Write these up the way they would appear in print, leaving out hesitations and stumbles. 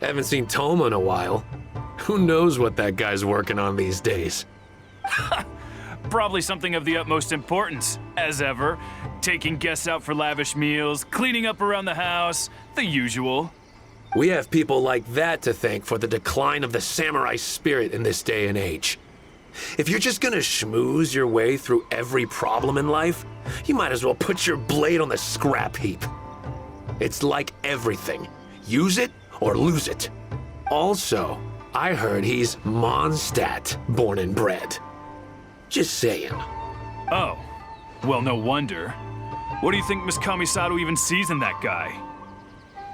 Haven't seen Thoma in a while. Who knows what that guy's working on these days? Probably something of the utmost importance, as ever. Taking guests out for lavish meals, cleaning up around the house, the usual. We have people like that to thank for the decline of the samurai spirit in this day and age. If you're just gonna schmooze your way through every problem in life, you might as well put your blade on the scrap heap. It's like everything. Use it or lose it. Also, I heard he's Mondstadt born and bred. Just saying. Oh, well, no wonder. What do you think Miss Kamisato even sees in that guy?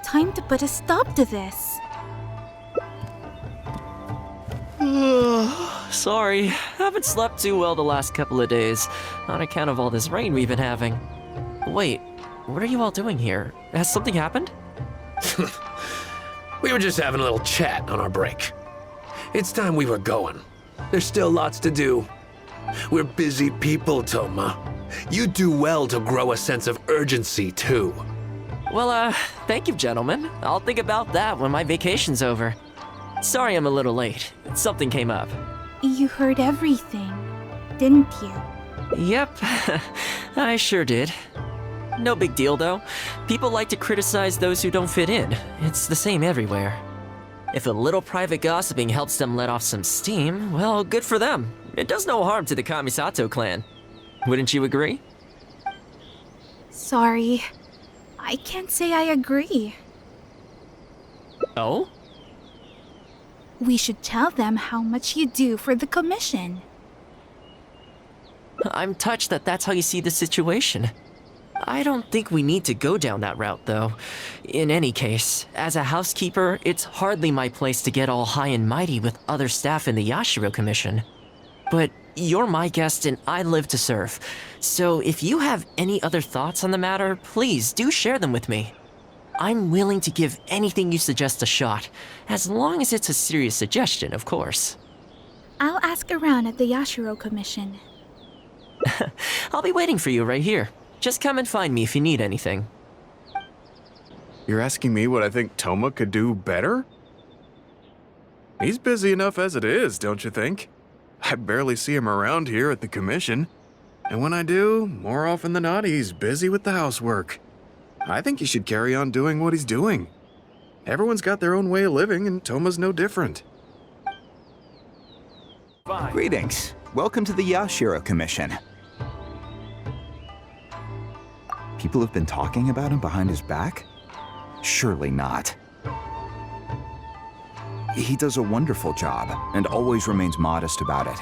Time to put a stop to this. Sorry, haven't slept too well the last couple of days, on account of all this rain we've been having. Wait, what are you all doing here? Has something happened? We were just having a little chat on our break. It's time we were going. There's still lots to do. We're busy people, Thoma. You do well to grow a sense of urgency, too. Well, thank you, gentlemen. I'll think about that when my vacation's over. Sorry I'm a little late. Something came up. You heard everything, didn't you? Yep, I sure did. No big deal, though. People like to criticize those who don't fit in. It's the same everywhere. If a little private gossiping helps them let off some steam, well, good for them. It does no harm to the Kamisato clan. Wouldn't you agree? Sorry. I can't say I agree. Oh? We should tell them how much you do for the commission. I'm touched that that's how you see the situation. I don't think we need to go down that route, though. In any case, as a housekeeper, it's hardly my place to get all high and mighty with other staff in the Yashiro Commission. But you're my guest and I live to serve. So if you have any other thoughts on the matter, please do share them with me. I'm willing to give anything you suggest a shot, as long as it's a serious suggestion, of course. I'll ask around at the Yashiro Commission. I'll be waiting for you right here. Just come and find me if you need anything. You're asking me what I think Thoma could do better? He's busy enough as it is, don't you think? I barely see him around here at the commission. And when I do, more often than not, he's busy with the housework. I think he should carry on doing what he's doing. Everyone's got their own way of living, and Thoma's no different. Fine. Greetings. Welcome to the Yashiro Commission. People have been talking about him behind his back? Surely not. He does a wonderful job and always remains modest about it.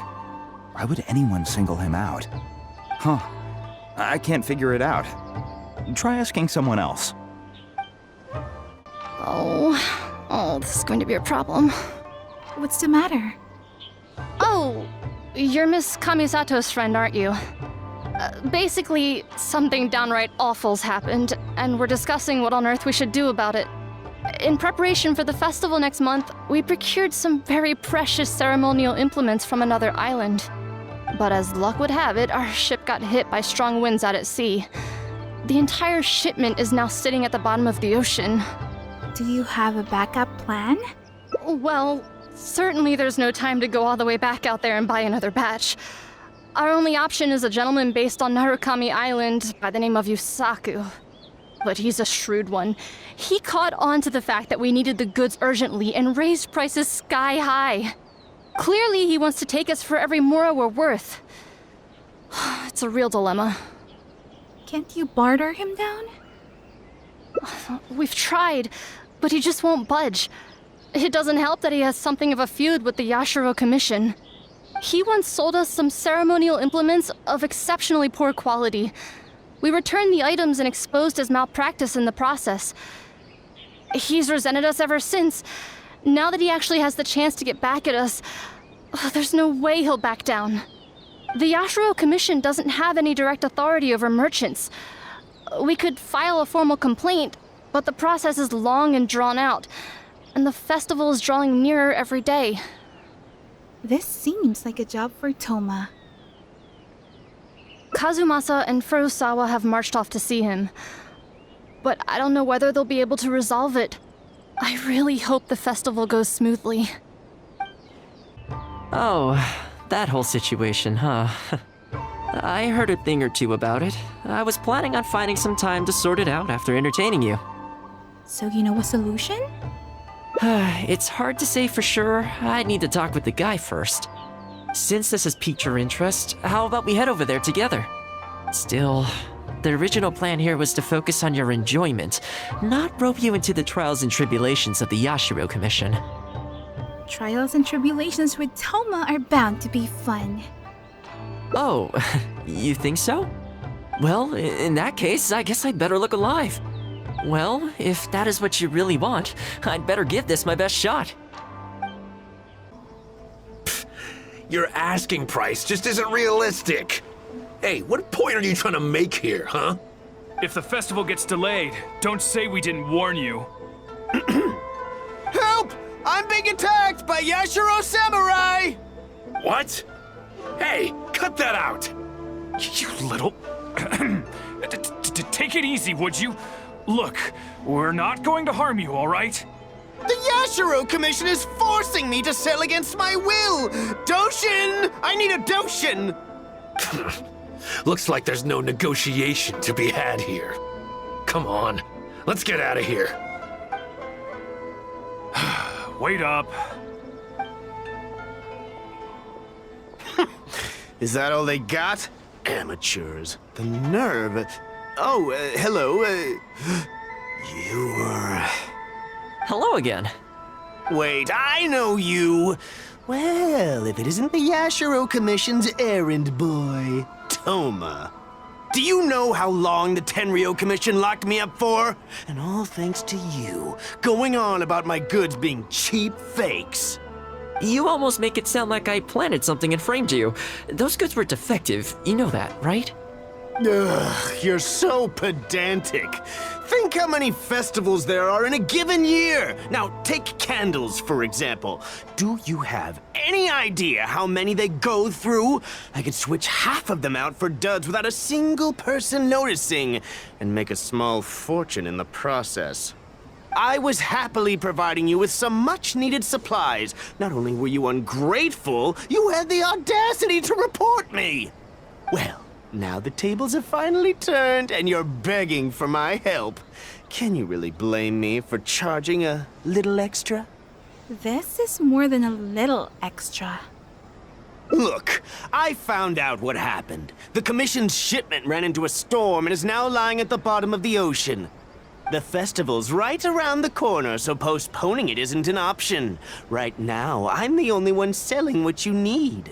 Why would anyone single him out? Huh. I can't figure it out. Try asking someone else. Oh, this is going to be a problem. What's the matter? Oh, you're Miss Kamisato's friend, aren't you? Basically, something downright awful's happened, and we're discussing what on earth we should do about it. In preparation for the festival next month, we procured some very precious ceremonial implements from another island. But as luck would have it, our ship got hit by strong winds out at sea. The entire shipment is now sitting at the bottom of the ocean. Do you have a backup plan? Well, certainly there's no time to go all the way back out there and buy another batch. Our only option is a gentleman based on Narukami Island by the name of Yusaku. But he's a shrewd one. He caught on to the fact that we needed the goods urgently and raised prices sky high. Clearly he wants to take us for every mora we're worth. It's a real dilemma. Can't you barter him down? We've tried, but he just won't budge. It doesn't help that he has something of a feud with the Yashiro Commission. He once sold us some ceremonial implements of exceptionally poor quality. We returned the items and exposed his malpractice in the process. He's resented us ever since. Now that he actually has the chance to get back at us, there's no way he'll back down. The Yashiro Commission doesn't have any direct authority over merchants. We could file a formal complaint, but the process is long and drawn out, and the festival is drawing nearer every day. This seems like a job for Thoma. Kazumasa and Furusawa have marched off to see him, but I don't know whether they'll be able to resolve it. I really hope the festival goes smoothly. Oh, that whole situation, huh? I heard a thing or two about it. I was planning on finding some time to sort it out after entertaining you. So you know a solution? It's hard to say for sure. I'd need to talk with the guy first. Since this has piqued your interest, how about we head over there together? Still, the original plan here was to focus on your enjoyment, not rope you into the trials and tribulations of the Yashiro Commission. Trials and tribulations with Thoma are bound to be fun. Oh, you think so? Well, in that case, I guess I'd better look alive. Well, if that is what you really want, I'd better give this my best shot. Your asking price just isn't realistic. Hey, what point are you trying to make here, huh? If the festival gets delayed, don't say we didn't warn you. Help! I'm being attacked by Yashiro Samurai! What? Hey, cut that out! You little... Take it easy, would you? Look, we're not going to harm you, all right? The Yashiro Commission is forcing me to sell against my will! Doshin! I need a Doshin! Looks like there's no negotiation to be had here. Come on, let's get out of here. Wait up. Is that all they got? Amateurs. The nerve. Oh, hello. You're... Hello again. Wait, I know you! Well, if it isn't the Yashiro Commission's errand boy, Thoma. Do you know how long the Tenryou Commission locked me up for? And all thanks to you, going on about my goods being cheap fakes. You almost make it sound like I planted something and framed you. Those goods were defective, you know that, right? Ugh, you're so pedantic. Think how many festivals there are in a given year. Now, take candles, for example. Do you have any idea how many they go through? I could switch half of them out for duds without a single person noticing, and make a small fortune in the process. I was happily providing you with some much-needed supplies. Not only were you ungrateful, you had the audacity to report me. Well, now the tables have finally turned and you're begging for my help. Can you really blame me for charging a little extra? This is more than a little extra. Look, I found out what happened. The Commission's shipment ran into a storm and is now lying at the bottom of the ocean. The festival's right around the corner, so postponing it isn't an option. Right now, I'm the only one selling what you need.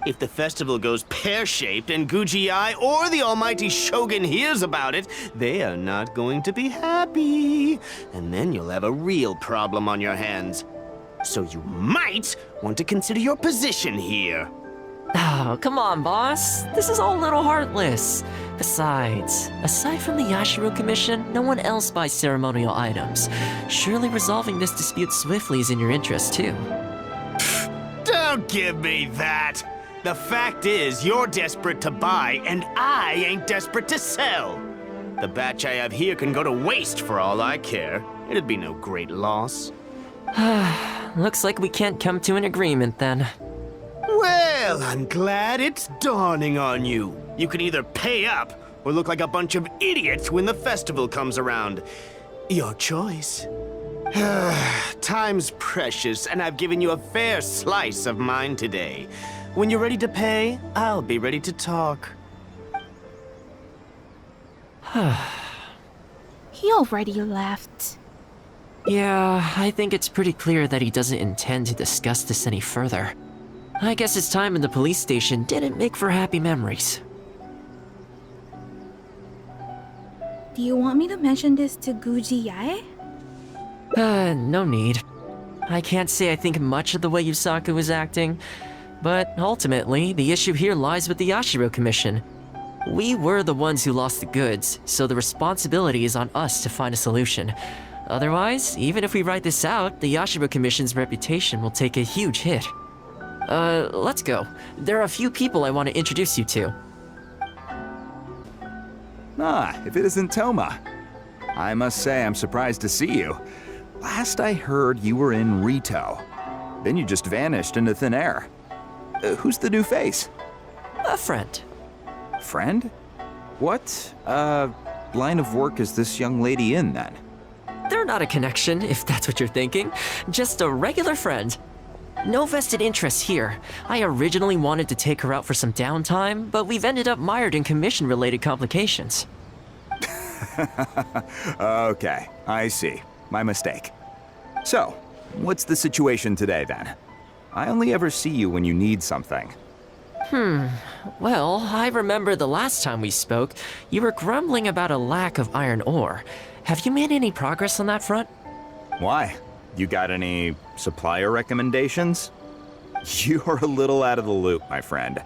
If the festival goes pear-shaped and Guji-ai or the almighty Shogun hears about it, they are not going to be happy. And then you'll have a real problem on your hands. So you might want to consider your position here. Oh, come on, boss. This is all a little heartless. Besides, aside from the Yashiro Commission, no one else buys ceremonial items. Surely resolving this dispute swiftly is in your interest, too. Don't give me that! The fact is, you're desperate to buy, and I ain't desperate to sell. The batch I have here can go to waste for all I care. It'd be no great loss. Looks like we can't come to an agreement, then. Well, I'm glad it's dawning on you. You can either pay up, or look like a bunch of idiots when the festival comes around. Your choice. Time's precious, and I've given you a fair slice of mine today. When you're ready to pay, I'll be ready to talk. He already left. Yeah, I think it's pretty clear that he doesn't intend to discuss this any further. I guess his time in the police station didn't make for happy memories. Do you want me to mention this to Guji-ai? No need. I can't say I think much of the way Yusaku was acting, but ultimately, the issue here lies with the Yashiro Commission. We were the ones who lost the goods, so the responsibility is on us to find a solution. Otherwise, even if we write this out, the Yashiro Commission's reputation will take a huge hit. Let's go. There are a few people I want to introduce you to. Ah, if it isn't Thoma. I must say I'm surprised to see you. Last I heard, you were in Rito. Then you just vanished into thin air. Who's the new face? A friend. Friend? What, line of work is this young lady in, then? They're not a connection, if that's what you're thinking. Just a regular friend. No vested interest here. I originally wanted to take her out for some downtime, but we've ended up mired in commission-related complications. Okay, I see. My mistake. So, what's the situation today, then? I only ever see you when you need something. Well, I remember the last time we spoke, you were grumbling about a lack of iron ore. Have you made any progress on that front? Why? You got any supplier recommendations? You're a little out of the loop, my friend.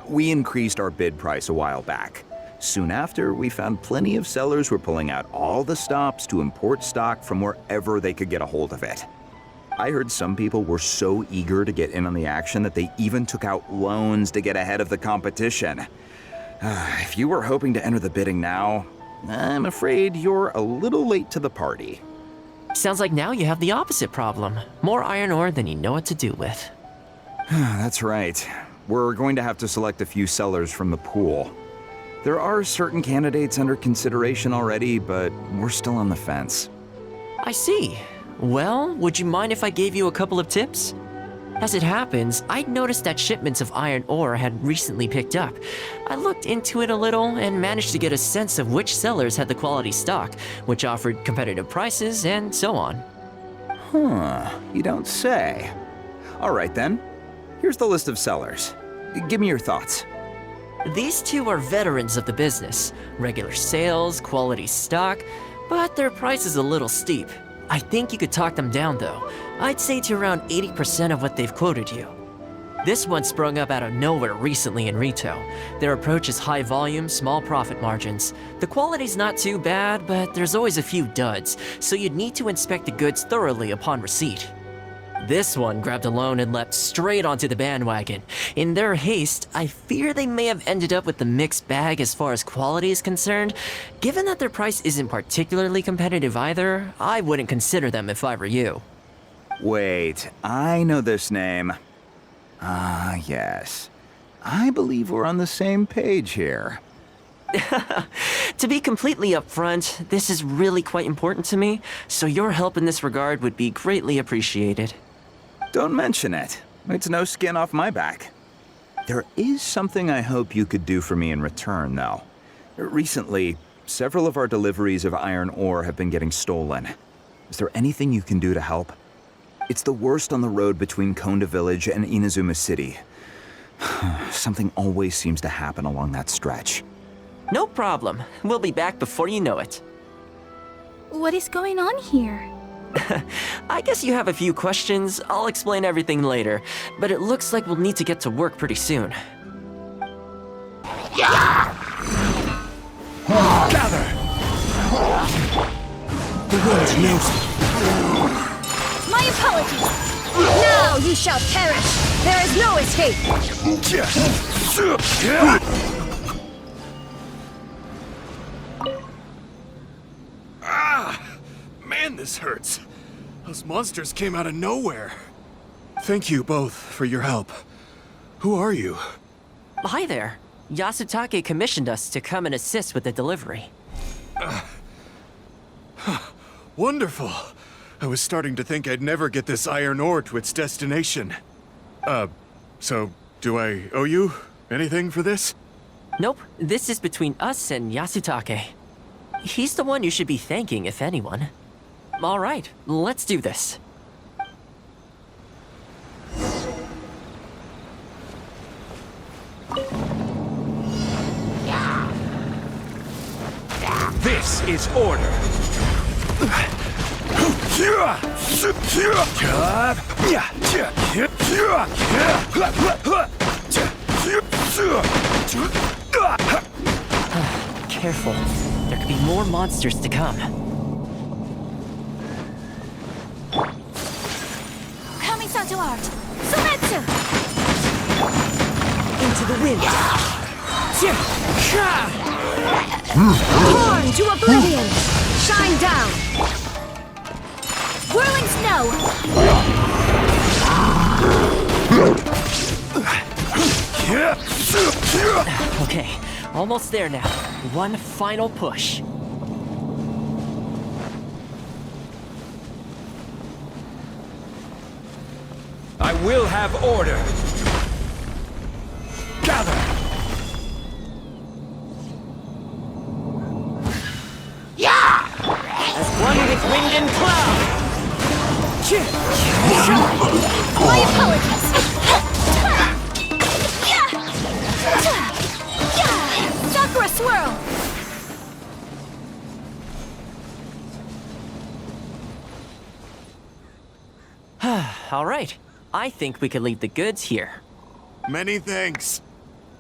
We increased our bid price a while back. Soon after, we found plenty of sellers were pulling out all the stops to import stock from wherever they could get a hold of it. I heard some people were so eager to get in on the action that they even took out loans to get ahead of the competition. If you were hoping to enter the bidding now, I'm afraid you're a little late to the party. Sounds like now you have the opposite problem. More iron ore than you know what to do with. That's right. We're going to have to select a few sellers from the pool. There are certain candidates under consideration already, but we're still on the fence. I see. Well, would you mind if I gave you a couple of tips? As it happens, I'd noticed that shipments of iron ore had recently picked up. I looked into it a little and managed to get a sense of which sellers had the quality stock, which offered competitive prices, and so on. You don't say. All right then. Here's the list of sellers. Give me your thoughts. These two are veterans of the business. Regular sales, quality stock, but their price is a little steep. I think you could talk them down though. I'd say to around 80% of what they've quoted you. This one sprung up out of nowhere recently in Rito. Their approach is high volume, small profit margins. The quality's not too bad, but there's always a few duds, so you'd need to inspect the goods thoroughly upon receipt. This one grabbed a loan and leapt straight onto the bandwagon. In their haste, I fear they may have ended up with the mixed bag as far as quality is concerned. Given that their price isn't particularly competitive either, I wouldn't consider them if I were you. Wait, I know this name. Yes. I believe we're on the same page here. To be completely upfront, this is really quite important to me, so your help in this regard would be greatly appreciated. Don't mention it. It's no skin off my back. There is something I hope you could do for me in return, though. Recently, several of our deliveries of iron ore have been getting stolen. Is there anything you can do to help? It's the worst on the road between Konda Village and Inazuma City. Something always seems to happen along that stretch. No problem. We'll be back before you know it. What is going on here? I guess you have a few questions. I'll explain everything later, but it looks like we'll need to get to work pretty soon. Gather! The wind knows me. My apologies! Now you shall perish! There is no escape! Man, this hurts. Those monsters came out of nowhere. Thank you both for your help. Who are you? Hi there. Yasutake commissioned us to come and assist with the delivery. Wonderful. I was starting to think I'd never get this iron ore to its destination. So do I owe you anything for this? Nope, this is between us and Yasutake. He's the one you should be thanking, if anyone. All right, let's do this. This is order. Careful. There could be more monsters to come. Kami-san to art! Sumetsu! Into the wind! Torn to oblivion! Shine down! Whirling snow! Okay, almost there now. One final push. I will have order. Gather! As one with wind and cloud! My apologies. Sakura swirl! All right, I think we could leave the goods here. Many thanks.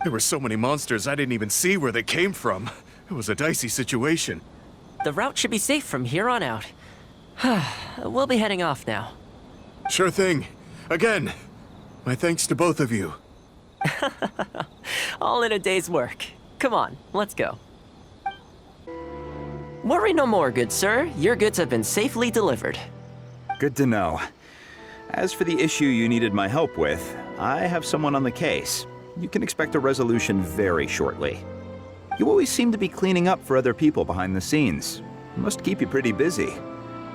There were so many monsters I didn't even see where they came from. It was a dicey situation. The route should be safe from here on out. We'll be heading off now. Sure thing. Again, my thanks to both of you. All in a day's work. Come on, let's go. Worry no more, good sir. Your goods have been safely delivered. Good to know. As for the issue you needed my help with, I have someone on the case. You can expect a resolution very shortly. You always seem to be cleaning up for other people behind the scenes. Must keep you pretty busy.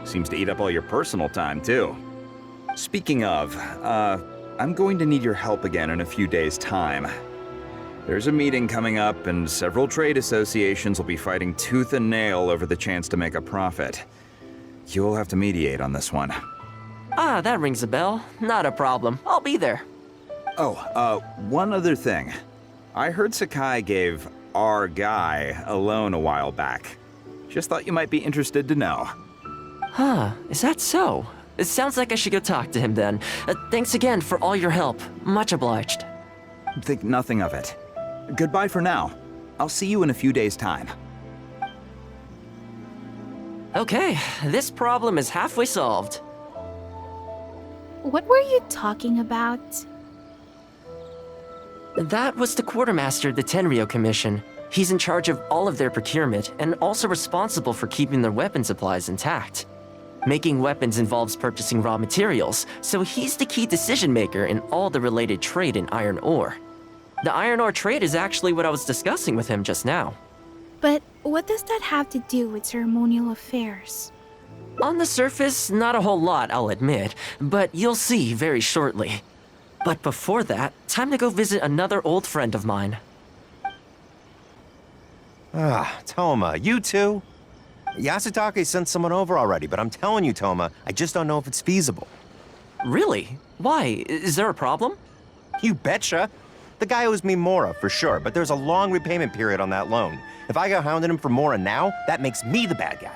Seems to eat up all your personal time, too. Speaking of, I'm going to need your help again in a few days' time. There's a meeting coming up, and several trade associations will be fighting tooth and nail over the chance to make a profit. You'll have to mediate on this one. Ah, that rings a bell. Not a problem. I'll be there. Oh, one other thing. I heard Sakai gave our guy a loan a while back. Just thought you might be interested to know. Huh, is that so? It sounds like I should go talk to him then. Thanks again for all your help. Much obliged. Think nothing of it. Goodbye for now. I'll see you in a few days' time. Okay, this problem is halfway solved. What were you talking about? That was the quartermaster of the Tenryo Commission. He's in charge of all of their procurement and also responsible for keeping their weapon supplies intact. Making weapons involves purchasing raw materials, so he's the key decision maker in all the related trade in iron ore. The iron ore trade is actually what I was discussing with him just now. But what does that have to do with ceremonial affairs? On the surface, not a whole lot, I'll admit, but you'll see very shortly. But before that, time to go visit another old friend of mine. Thoma, you too? Yasutake sent someone over already, but I'm telling you, Thoma, I just don't know if it's feasible. Really? Why? Is there a problem? You betcha. The guy owes me Mora, for sure, but there's a long repayment period on that loan. If I go hounding him for Mora now, that makes me the bad guy.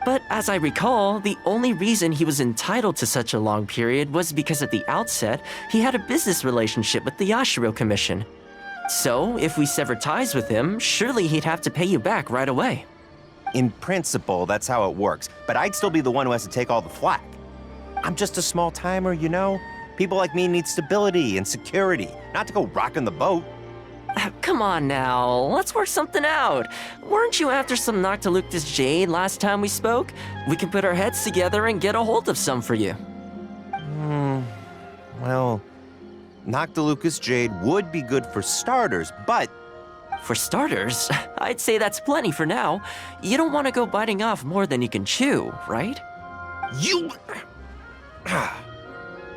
But as I recall, the only reason he was entitled to such a long period was because at the outset, he had a business relationship with the Yashiro Commission. So, if we sever ties with him, surely he'd have to pay you back right away. In principle, that's how it works, but I'd still be the one who has to take all the flack. I'm just a small timer, you know? People like me need stability and security, not to go rocking the boat. Come on now, let's work something out. Weren't you after some Noctiluctus jade last time we spoke? We can put our heads together and get a hold of some for you. Well, Noctilucus jade would be good for starters, but... For starters, I'd say that's plenty for now. You don't want to go biting off more than you can chew, right? You...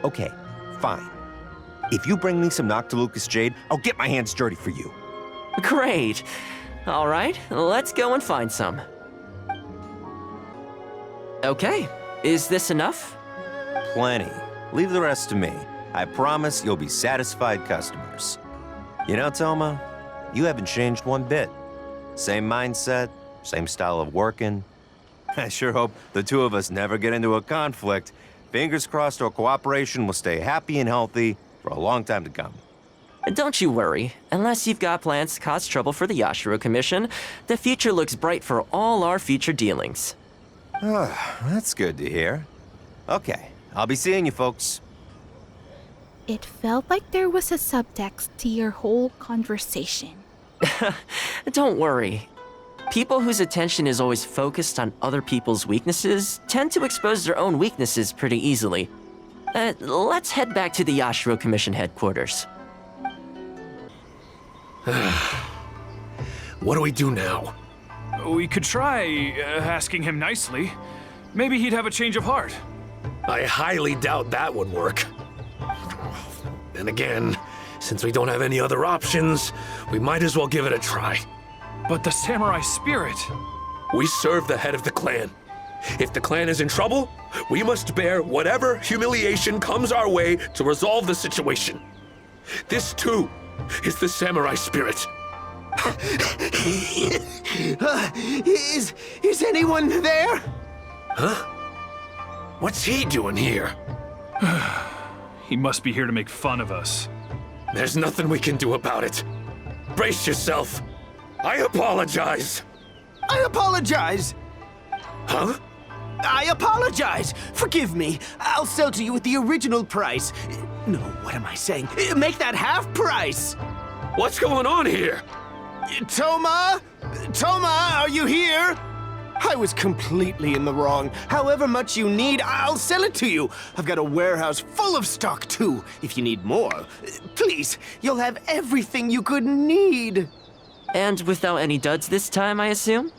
Okay, fine. If you bring me some Noctilucus jade, I'll get my hands dirty for you. Great. All right, let's go and find some. Okay, is this enough? Plenty. Leave the rest to me. I promise you'll be satisfied customers. You know, Thoma, you haven't changed one bit. Same mindset, same style of working. I sure hope the two of us never get into a conflict. Fingers crossed our cooperation will stay happy and healthy for a long time to come. Don't you worry. Unless you've got plans to cause trouble for the Yashiro Commission, the future looks bright for all our future dealings. That's good to hear. Okay, I'll be seeing you folks. It felt like there was a subtext to your whole conversation. Don't worry. People whose attention is always focused on other people's weaknesses tend to expose their own weaknesses pretty easily. Let's head back to the Yashiro Commission headquarters. What do we do now? We could try asking him nicely. Maybe he'd have a change of heart. I highly doubt that would work. Then again, since we don't have any other options, we might as well give it a try. But the samurai spirit... We serve the head of the clan. If the clan is in trouble, we must bear whatever humiliation comes our way to resolve the situation. This, too, is the samurai spirit. Is anyone there? Huh? What's he doing here? He must be here to make fun of us. There's nothing we can do about it. Brace yourself. I apologize. I apologize. Huh? I apologize. Forgive me. I'll sell to you at the original price. No, what am I saying? Make that half price. What's going on here? Thoma? Thoma, are you here? I was completely in the wrong. However much you need, I'll sell it to you. I've got a warehouse full of stock, too. If you need more, please, you'll have everything you could need. And without any duds this time, I assume?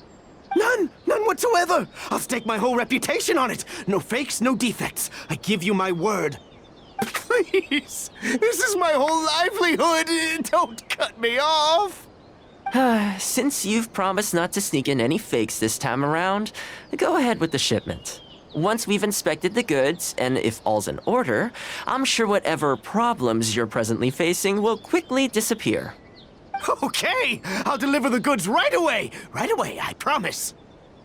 None whatsoever. I'll stake my whole reputation on it. No fakes, no defects. I give you my word. Please, this is my whole livelihood. Don't cut me off. Since you've promised not to sneak in any fakes this time around, go ahead with the shipment. Once we've inspected the goods, and if all's in order, I'm sure whatever problems you're presently facing will quickly disappear. Okay, I'll deliver the goods right away. Right away, I promise.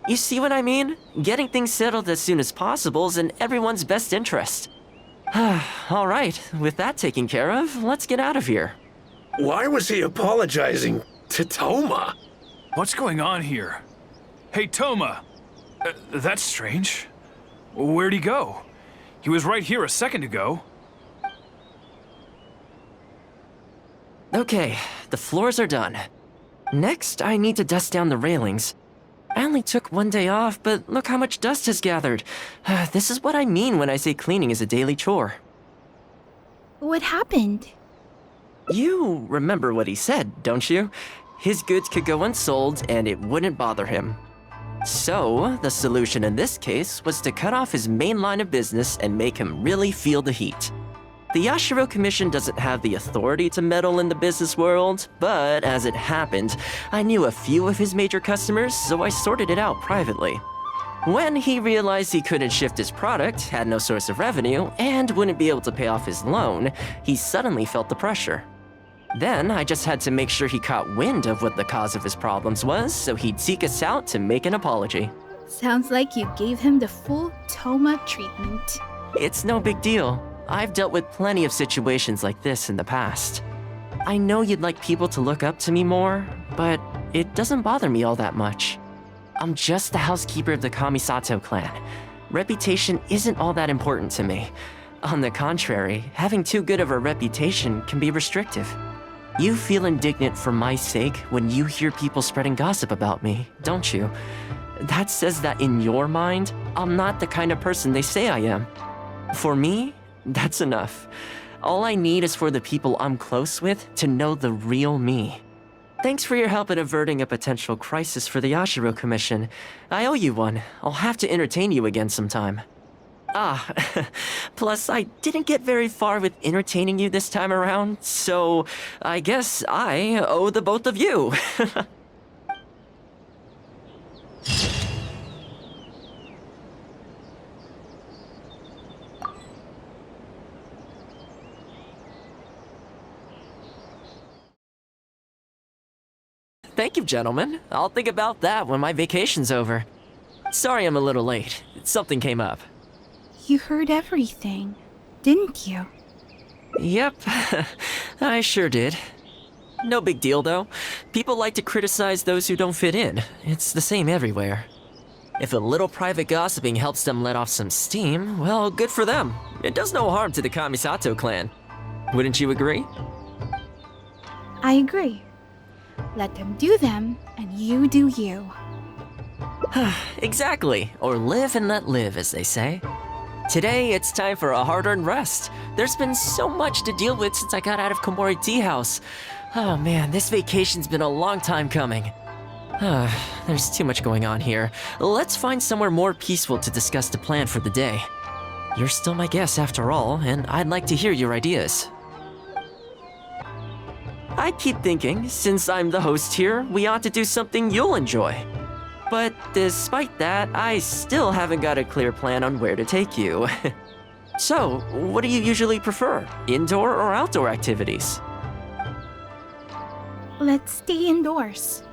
You see what I mean? Getting things settled as soon as possible is in everyone's best interest. All right, with that taken care of, let's get out of here. Why was he apologizing to Thoma? What's going on here? Hey, Thoma! That's strange. Where'd he go? He was right here a second ago. Okay, the floors are done. Next, I need to dust down the railings. I only took one day off, but look how much dust has gathered. This is what I mean when I say cleaning is a daily chore. What happened? You remember what he said, don't you? His goods could go unsold and it wouldn't bother him. So, the solution in this case was to cut off his main line of business and make him really feel the heat. The Yashiro Commission doesn't have the authority to meddle in the business world, but as it happened, I knew a few of his major customers, so I sorted it out privately. When he realized he couldn't shift his product, had no source of revenue, and wouldn't be able to pay off his loan, he suddenly felt the pressure. Then I just had to make sure he caught wind of what the cause of his problems was, so he'd seek us out to make an apology. Sounds like you gave him the full Thoma treatment. It's no big deal. I've dealt with plenty of situations like this in the past. I know you'd like people to look up to me more, but it doesn't bother me all that much. I'm just the housekeeper of the Kamisato clan. Reputation isn't all that important to me. On the contrary, having too good of a reputation can be restrictive. You feel indignant for my sake when you hear people spreading gossip about me, don't you? That says that in your mind, I'm not the kind of person they say I am. For me, that's enough. All I need is for the people I'm close with to know the real me. Thanks for your help in averting a potential crisis for the Yashiro Commission. I owe you one. I'll have to entertain you again sometime. Plus I didn't get very far with entertaining you this time around, so I guess I owe the both of you. Thank you, gentlemen. I'll think about that when my vacation's over. Sorry I'm a little late. Something came up. You heard everything, didn't you? Yep, I sure did. No big deal, though. People like to criticize those who don't fit in. It's the same everywhere. If a little private gossiping helps them let off some steam, well, good for them. It does no harm to the Kamisato clan. Wouldn't you agree? I agree. Let them do them, and you do you. Exactly, or live and let live, as they say. Today, it's time for a hard-earned rest. There's been so much to deal with since I got out of Komori Tea House. Oh man, this vacation's been a long time coming. There's too much going on here. Let's find somewhere more peaceful to discuss the plan for the day. You're still my guest after all, and I'd like to hear your ideas. I keep thinking, since I'm the host here, we ought to do something you'll enjoy. But despite that, I still haven't got a clear plan on where to take you. So, what do you usually prefer? Indoor or outdoor activities? Let's stay indoors.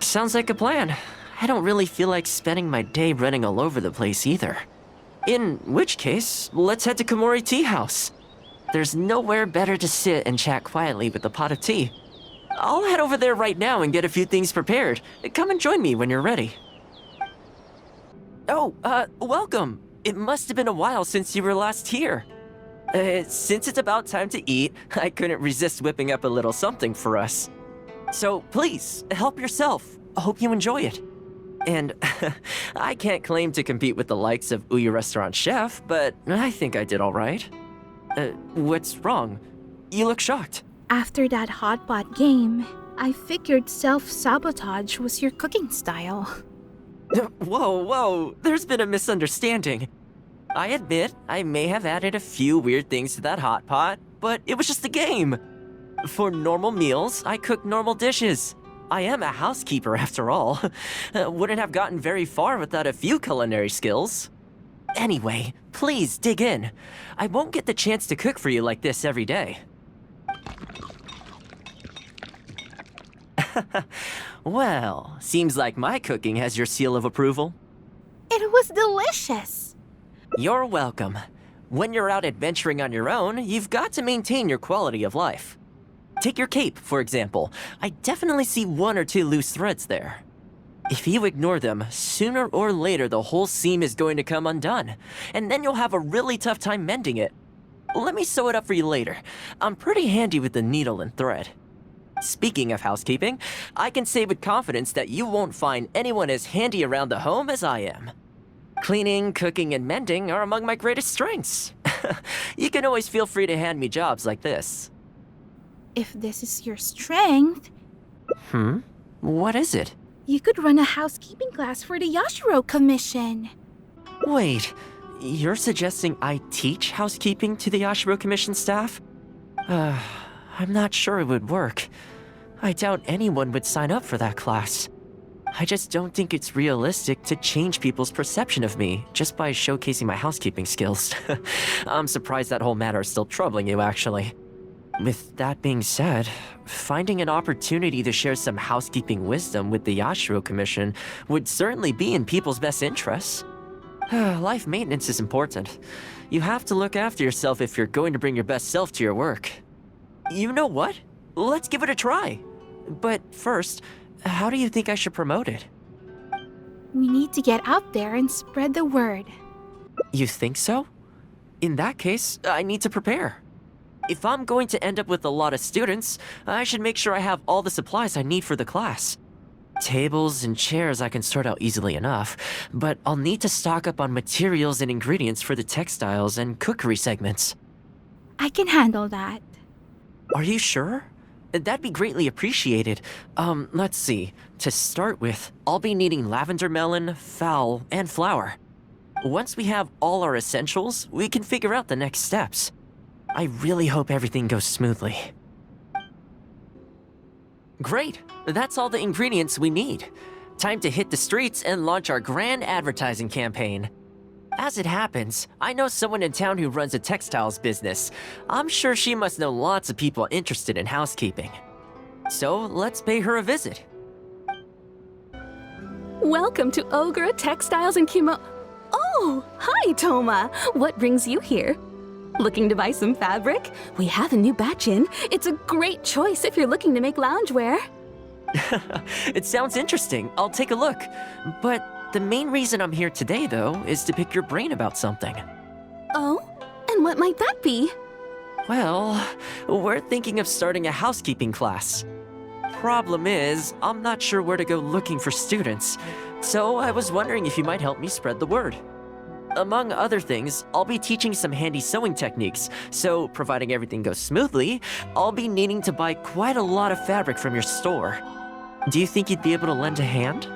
Sounds like a plan. I don't really feel like spending my day running all over the place either. In which case, let's head to Komori Tea House. There's nowhere better to sit and chat quietly with a pot of tea. I'll head over there right now and get a few things prepared. Come and join me when you're ready. Oh, welcome. It must have been a while since you were last here. Since it's about time to eat, I couldn't resist whipping up a little something for us. So please, help yourself. I hope you enjoy it. And I can't claim to compete with the likes of Ouya Restaurant Chef, but I think I did all right. What's wrong? You look shocked. After that hot pot game, I figured self-sabotage was your cooking style. Whoa, there's been a misunderstanding. I admit I may have added a few weird things to that hot pot, but it was just a game. For normal meals, I cook normal dishes. I am a housekeeper after all. Wouldn't have gotten very far without a few culinary skills. Anyway, please dig in. I won't get the chance to cook for you like this every day. Well, seems like my cooking has your seal of approval. It was delicious. You're welcome. When you're out adventuring on your own, you've got to maintain your quality of life. Take your cape, for example. I definitely see one or two loose threads there. If you ignore them, sooner or later the whole seam is going to come undone, and then you'll have a really tough time mending it. Let me sew it up for you later. I'm pretty handy with the needle and thread. Speaking of housekeeping, I can say with confidence that you won't find anyone as handy around the home as I am. Cleaning, cooking, and mending are among my greatest strengths. You can always feel free to hand me jobs like this. If this is your strength... What is it? You could run a housekeeping class for the Yashiro Commission. Wait, you're suggesting I teach housekeeping to the Yashiro Commission staff? I'm not sure it would work. I doubt anyone would sign up for that class. I just don't think it's realistic to change people's perception of me just by showcasing my housekeeping skills. I'm surprised that whole matter is still troubling you, actually. With that being said, finding an opportunity to share some housekeeping wisdom with the Yashiro Commission would certainly be in people's best interests. Life maintenance is important. You have to look after yourself if you're going to bring your best self to your work. You know what? Let's give it a try. But first, how do you think I should promote it? We need to get out there and spread the word. You think so? In that case, I need to prepare. If I'm going to end up with a lot of students, I should make sure I have all the supplies I need for the class. Tables and chairs I can sort out easily enough, but I'll need to stock up on materials and ingredients for the textiles and cookery segments. I can handle that. Are you sure? That'd be greatly appreciated. Let's see. To start with, I'll be needing lavender melon, fowl, and flour. Once we have all our essentials, we can figure out the next steps. I really hope everything goes smoothly. Great! That's all the ingredients we need. Time to hit the streets and launch our grand advertising campaign. As it happens, I know someone in town who runs a textiles business. I'm sure she must know lots of people interested in housekeeping. So let's pay her a visit. Welcome to Ogre Textiles and Oh, hi, Thoma. What brings you here? Looking to buy some fabric? We have a new batch in. It's a great choice if you're looking to make loungewear. It sounds interesting. I'll take a look. But the main reason I'm here today, though, is to pick your brain about something. Oh? And what might that be? Well, we're thinking of starting a housekeeping class. Problem is, I'm not sure where to go looking for students, so I was wondering if you might help me spread the word. Among other things, I'll be teaching some handy sewing techniques, so providing everything goes smoothly, I'll be needing to buy quite a lot of fabric from your store. Do you think you'd be able to lend a hand?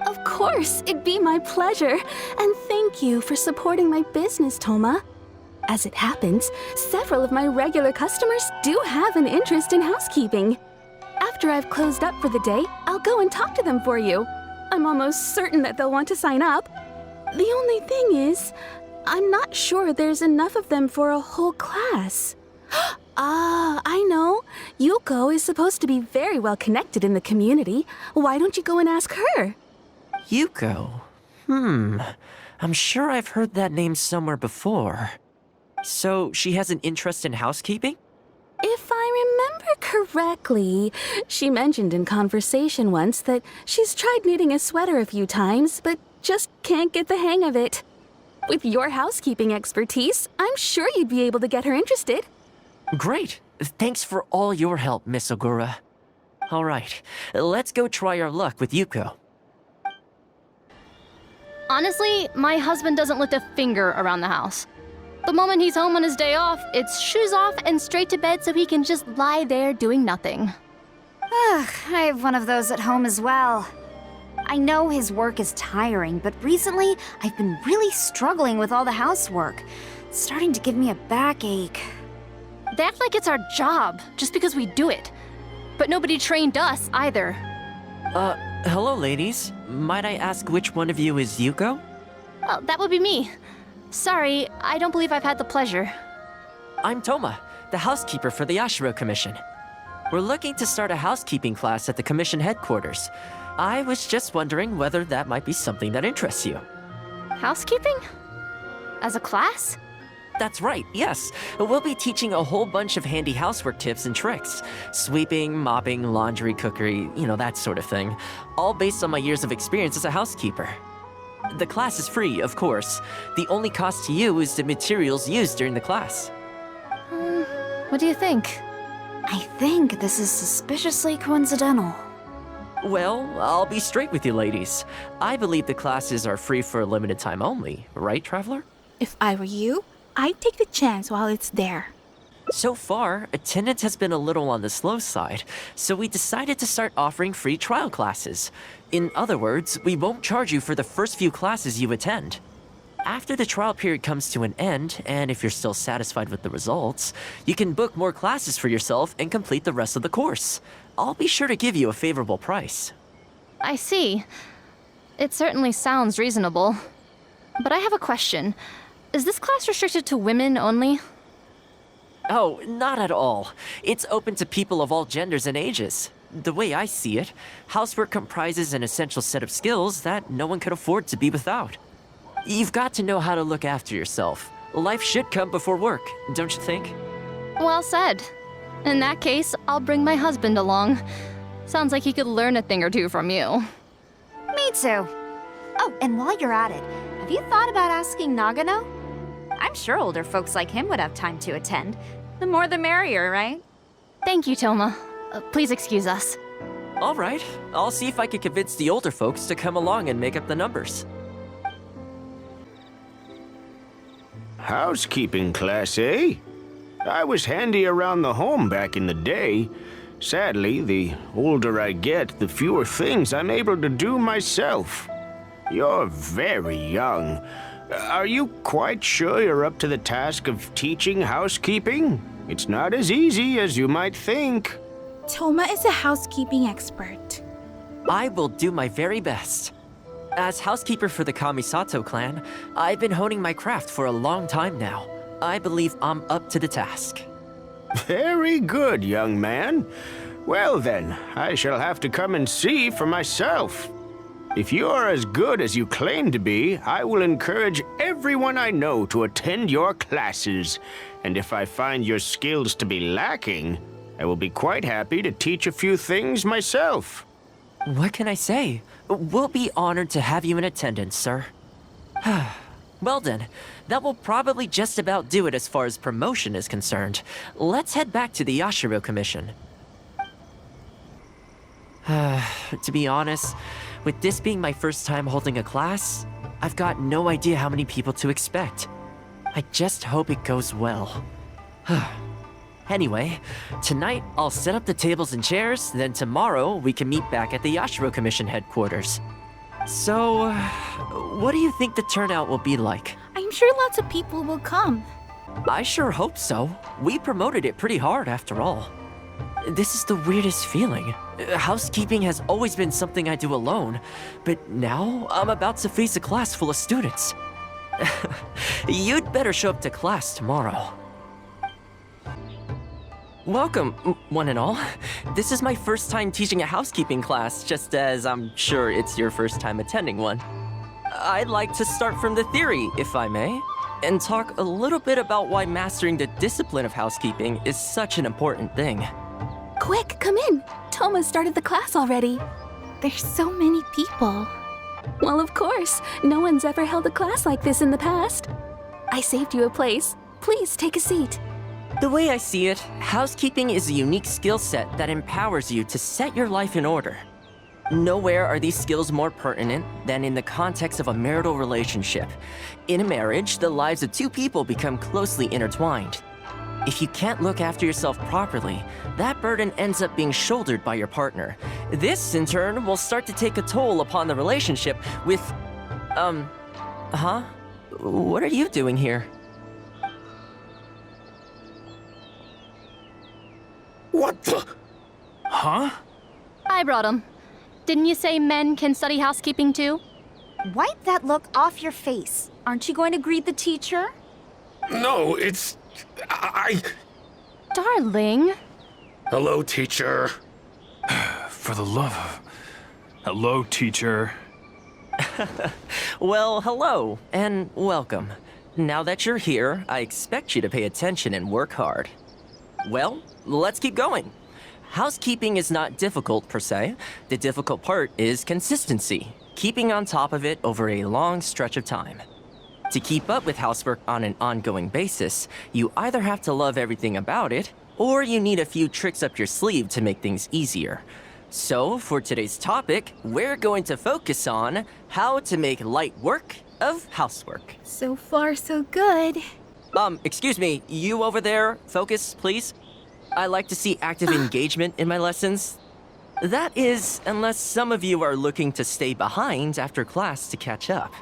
Of course, it'd be my pleasure. And thank you for supporting my business, Thoma. As it happens, several of my regular customers do have an interest in housekeeping. After I've closed up for the day, I'll go and talk to them for you. I'm almost certain that they'll want to sign up. The only thing is, I'm not sure there's enough of them for a whole class. Ah, I know. Yuko is supposed to be very well connected in the community. Why don't you go and ask her? Yuko? I'm sure I've heard that name somewhere before. So, she has an interest in housekeeping? If I remember correctly, she mentioned in conversation once that she's tried knitting a sweater a few times, but just can't get the hang of it. With your housekeeping expertise, I'm sure you'd be able to get her interested. Great. Thanks for all your help, Miss Ogura. All right, let's go try our luck with Yuko. Honestly, my husband doesn't lift a finger around the house. The moment he's home on his day off, it's shoes off and straight to bed so he can just lie there doing nothing. Ugh, I have one of those at home as well. I know his work is tiring, but recently I've been really struggling with all the housework. It's starting to give me a backache. They act like it's our job, just because we do it. But nobody trained us either. Hello, ladies. Might I ask which one of you is Yuko? Oh, that would be me. Sorry, I don't believe I've had the pleasure. I'm Thoma, the housekeeper for the Yashiro Commission. We're looking to start a housekeeping class at the Commission headquarters. I was just wondering whether that might be something that interests you. Housekeeping? As a class? That's right, yes. We'll be teaching a whole bunch of handy housework tips and tricks. Sweeping, mopping, laundry, cookery, that sort of thing. All based on my years of experience as a housekeeper. The class is free, of course. The only cost to you is the materials used during the class. What do you think? I think this is suspiciously coincidental. Well, I'll be straight with you ladies. I believe the classes are free for a limited time only, right, Traveler? If I were you, I'd take the chance while it's there. So far, attendance has been a little on the slow side, so we decided to start offering free trial classes. In other words, we won't charge you for the first few classes you attend. After the trial period comes to an end, and if you're still satisfied with the results, you can book more classes for yourself and complete the rest of the course. I'll be sure to give you a favorable price. I see. It certainly sounds reasonable. But I have a question. Is this class restricted to women only? Oh, not at all. It's open to people of all genders and ages. The way I see it, housework comprises an essential set of skills that no one could afford to be without. You've got to know how to look after yourself. Life should come before work, don't you think? Well said. In that case, I'll bring my husband along. Sounds like he could learn a thing or two from you. Me too. Oh, and while you're at it, have you thought about asking Nagano? I'm sure older folks like him would have time to attend. The more the merrier, right? Thank you, Thoma. Please excuse us. All right. I'll see if I can convince the older folks to come along and make up the numbers. Housekeeping class, eh? I was handy around the home back in the day. Sadly, the older I get, the fewer things I'm able to do myself. You're very young. Are you quite sure you're up to the task of teaching housekeeping? It's not as easy as you might think. Thoma is a housekeeping expert. I will do my very best. As housekeeper for the Kamisato clan, I've been honing my craft for a long time now. I believe I'm up to the task. Very good, young man. Well then, I shall have to come and see for myself. If you're as good as you claim to be, I will encourage everyone I know to attend your classes. And if I find your skills to be lacking, I will be quite happy to teach a few things myself. What can I say? We'll be honored to have you in attendance, sir. Well then, that will probably just about do it as far as promotion is concerned. Let's head back to the Yashiro Commission. To be honest, with this being my first time holding a class, I've got no idea how many people to expect. I just hope it goes well. Anyway, tonight I'll set up the tables and chairs, then tomorrow we can meet back at the Yashiro Commission headquarters. So, what do you think the turnout will be like? I'm sure lots of people will come. I sure hope so. We promoted it pretty hard after all. This is the weirdest feeling. Housekeeping has always been something I do alone, but now I'm about to face a class full of students. You'd better show up to class tomorrow. Welcome, one and all. This is my first time teaching a housekeeping class, just as I'm sure it's your first time attending one. I'd like to start from the theory, if I may, and talk a little bit about why mastering the discipline of housekeeping is such an important thing. Quick, come in. Thoma started the class already. There's so many people. Well, of course. No one's ever held a class like this in the past. I saved you a place. Please take a seat. The way I see it, housekeeping is a unique skill set that empowers you to set your life in order. Nowhere are these skills more pertinent than in the context of a marital relationship. In a marriage, the lives of two people become closely intertwined. If you can't look after yourself properly, that burden ends up being shouldered by your partner. This, in turn, will start to take a toll upon the relationship with... What are you doing here? What the? Huh? I brought him. Didn't you say men can study housekeeping too? Wipe that look off your face. Aren't you going to greet the teacher? No, it's... Darling. Hello, teacher. For the love of... Hello, teacher. Well, hello, and welcome. Now that you're here, I expect you to pay attention and work hard. Well, let's keep going. Housekeeping is not difficult per se. The difficult part is consistency, keeping on top of it over a long stretch of time. To keep up with housework on an ongoing basis, you either have to love everything about it, or you need a few tricks up your sleeve to make things easier. So, for today's topic, we're going to focus on how to make light work of housework. So far, so good. Excuse me, you over there, focus, please. I like to see active engagement in my lessons. That is, unless some of you are looking to stay behind after class to catch up.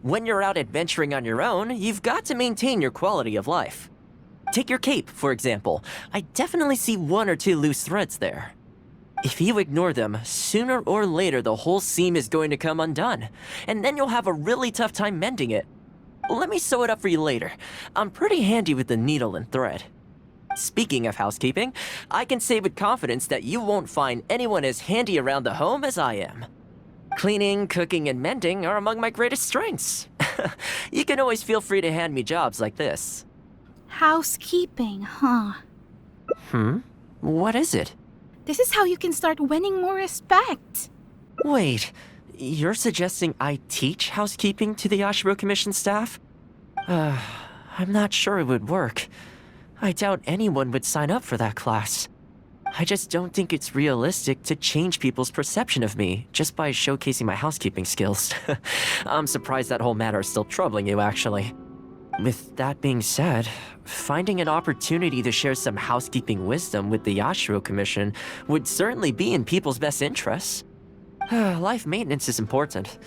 When you're out adventuring on your own, you've got to maintain your quality of life. Take your cape, for example. I definitely see one or two loose threads there. If you ignore them, sooner or later the whole seam is going to come undone, and then you'll have a really tough time mending it. Let me sew it up for you later. I'm pretty handy with the needle and thread. Speaking of housekeeping, I can say with confidence that you won't find anyone as handy around the home as I am. Cleaning, cooking, and mending are among my greatest strengths. You can always feel free to hand me jobs like this. Housekeeping, huh? What is it? This is how you can start winning more respect. Wait, you're suggesting I teach housekeeping to the Yashiro Commission staff? I'm not sure it would work. I doubt anyone would sign up for that class. I just don't think it's realistic to change people's perception of me just by showcasing my housekeeping skills. I'm surprised that whole matter is still troubling you, actually. With that being said, finding an opportunity to share some housekeeping wisdom with the Yashiro Commission would certainly be in people's best interests. Life maintenance is important.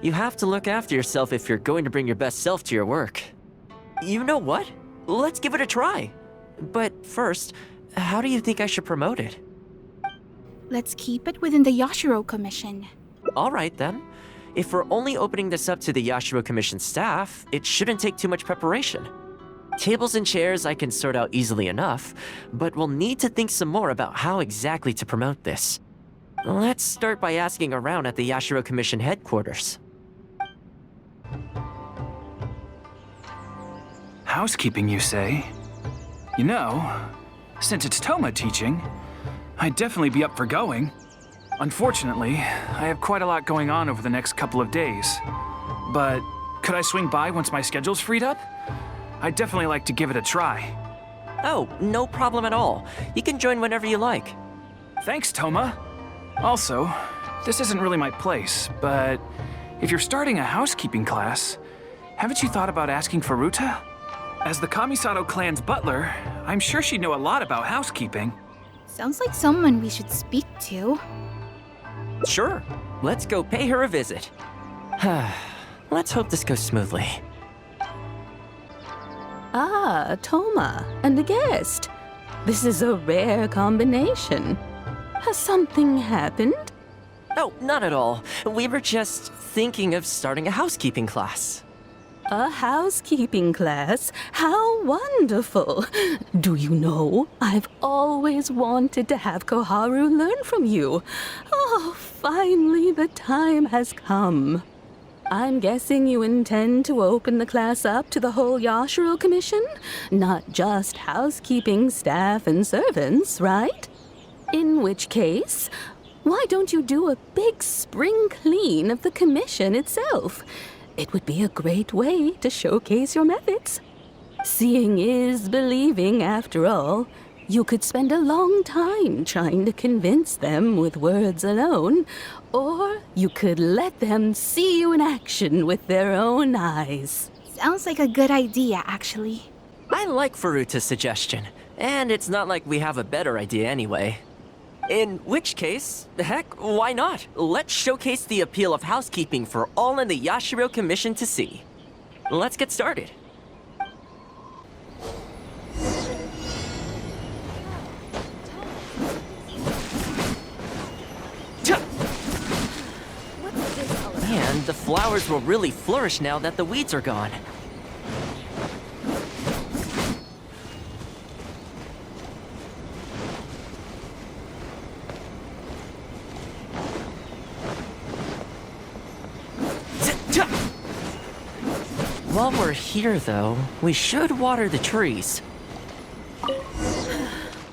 You have to look after yourself if you're going to bring your best self to your work. You know what? Let's give it a try. But first, how do you think I should promote it? Let's keep it within the Yashiro Commission. All right, then. If we're only opening this up to the Yashiro Commission staff, it shouldn't take too much preparation. Tables and chairs I can sort out easily enough, but we'll need to think some more about how exactly to promote this. Let's start by asking around at the Yashiro Commission headquarters. housekeeping, you say? You know, since it's Thoma teaching, I'd definitely be up for going. Unfortunately, I have quite a lot going on over the next couple of days. But could I swing by once my schedule's freed up? I'd definitely like to give it a try. Oh, no problem at all. You can join whenever you like. Thanks, Thoma. Also, this isn't really my place, but if you're starting a housekeeping class, haven't you thought about asking Furuta? As the Kamisato clan's butler, I'm sure she'd know a lot about housekeeping. Sounds like someone we should speak to. Sure. Let's go pay her a visit. Let's hope this goes smoothly. Ah, Thoma, and a guest. This is a rare combination. Has something happened? Oh, not at all. We were just thinking of starting a housekeeping class. A housekeeping class? How wonderful! Do you know, I've always wanted to have Koharu learn from you. Oh, finally the time has come. I'm guessing you intend to open the class up to the whole Yashiro Commission? Not just housekeeping staff and servants, right? In which case, why don't you do a big spring clean of the commission itself? It would be a great way to showcase your methods. Seeing is believing, after all. You could spend a long time trying to convince them with words alone, or you could let them see you in action with their own eyes. Sounds like a good idea, actually. I like Furuta's suggestion, and it's not like we have a better idea anyway. In which case, heck, why not? Let's showcase the appeal of housekeeping for all in the Yashiro Commission to see. Let's get started. Man, the flowers will really flourish now that the weeds are gone. While we're here, though, we should water the trees.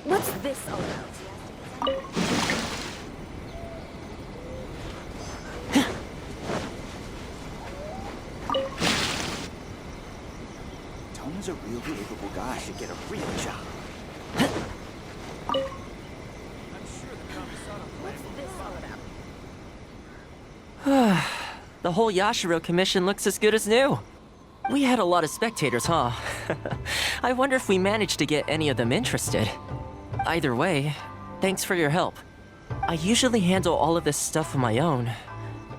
What's this all about? Thoma's a real capable guy. Should get a real job. The whole Yashiro Commission looks as good as new. We had a lot of spectators, huh? I wonder if we managed to get any of them interested. Either way, thanks for your help. I usually handle all of this stuff on my own,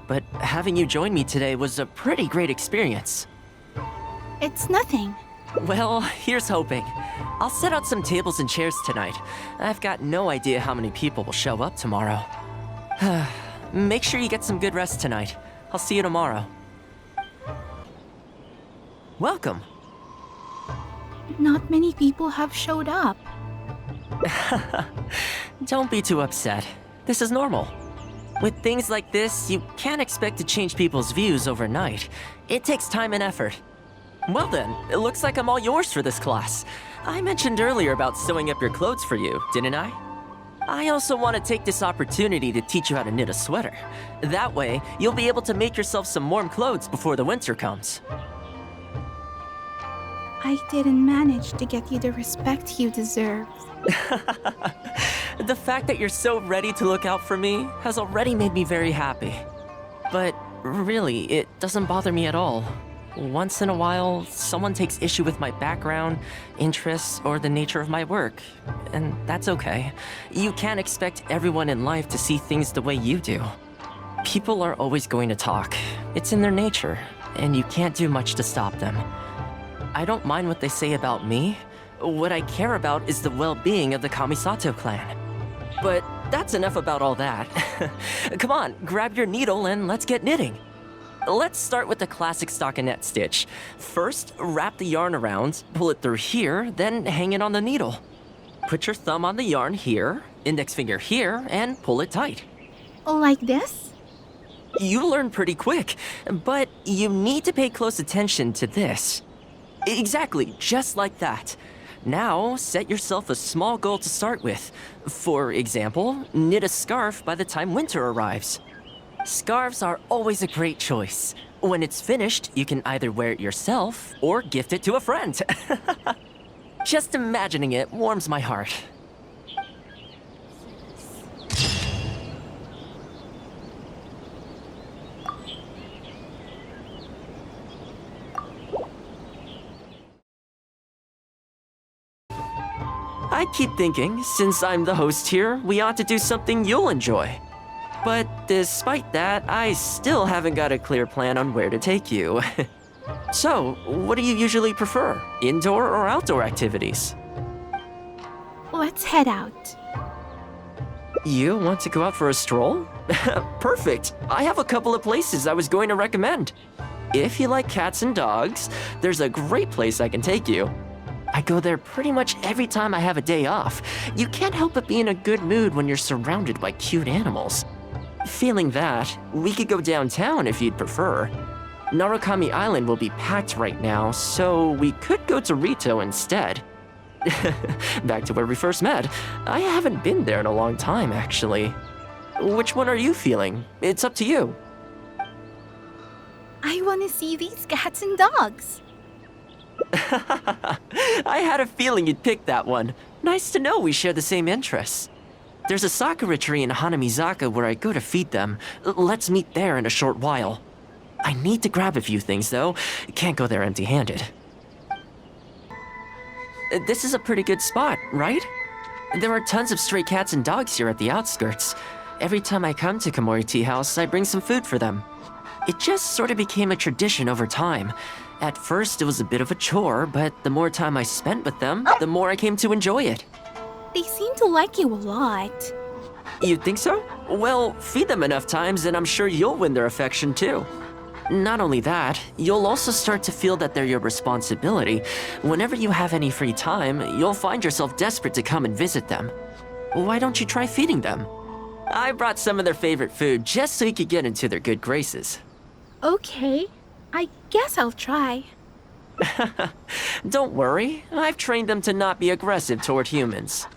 but having you join me today was a pretty great experience. It's nothing. Well, here's hoping. I'll set out some tables and chairs tonight. I've got no idea how many people will show up tomorrow. Make sure you get some good rest tonight. I'll see you tomorrow. Welcome. Not many people have showed up. Don't be too upset. This is normal. With things like this, you can't expect to change people's views overnight. It takes time and effort. Well then, it looks like I'm all yours for this class. I mentioned earlier about sewing up your clothes for you, didn't I? I also want to take this opportunity to teach you how to knit a sweater. That way, you'll be able to make yourself some warm clothes before the winter comes. I didn't manage to get you the respect you deserve. The fact that you're so ready to look out for me has already made me very happy. But really, it doesn't bother me at all. Once in a while, someone takes issue with my background, interests, or the nature of my work. And that's okay. You can't expect everyone in life to see things the way you do. People are always going to talk. It's in their nature, and you can't do much to stop them. I don't mind what they say about me. What I care about is the well-being of the Kamisato clan. But that's enough about all that. Come on, grab your needle and let's get knitting. Let's start with the classic stockinette stitch. First, wrap the yarn around, pull it through here, then hang it on the needle. Put your thumb on the yarn here, index finger here, and pull it tight. Like this? You learn pretty quick, but you need to pay close attention to this. Exactly, just like that. Now, set yourself a small goal to start with. For example, knit a scarf by the time winter arrives. Scarves are always a great choice. When it's finished, you can either wear it yourself or gift it to a friend. Just imagining it warms my heart. I keep thinking, since I'm the host here, we ought to do something you'll enjoy. But despite that, I still haven't got a clear plan on where to take you. So, what do you usually prefer? Indoor or outdoor activities? Let's head out. You want to go out for a stroll? Perfect! I have a couple of places I was going to recommend. If you like cats and dogs, there's a great place I can take you. I go there pretty much every time I have a day off. You can't help but be in a good mood when you're surrounded by cute animals. Feeling that, we could go downtown if you'd prefer. Narukami Island will be packed right now, so we could go to Rito instead. Back to where we first met. I haven't been there in a long time, actually. Which one are you feeling? It's up to you. I want to see these cats and dogs. I had a feeling you'd pick that one. Nice to know we share the same interests. There's a sakura tree in Hanamizaka where I go to feed them. Let's meet there in a short while. I need to grab a few things, though. Can't go there empty-handed. This is a pretty good spot, right? There are tons of stray cats and dogs here at the outskirts. Every time I come to Komori Tea House, I bring some food for them. It just sort of became a tradition over time. At first, it was a bit of a chore, but the more time I spent with them, the more I came to enjoy it. They seem to like you a lot. You think so? Well, feed them enough times and I'm sure you'll win their affection too. Not only that, you'll also start to feel that they're your responsibility. Whenever you have any free time, you'll find yourself desperate to come and visit them. Why don't you try feeding them? I brought some of their favorite food just so you could get into their good graces. Okay, I guess I'll try. Don't worry, I've trained them to not be aggressive toward humans.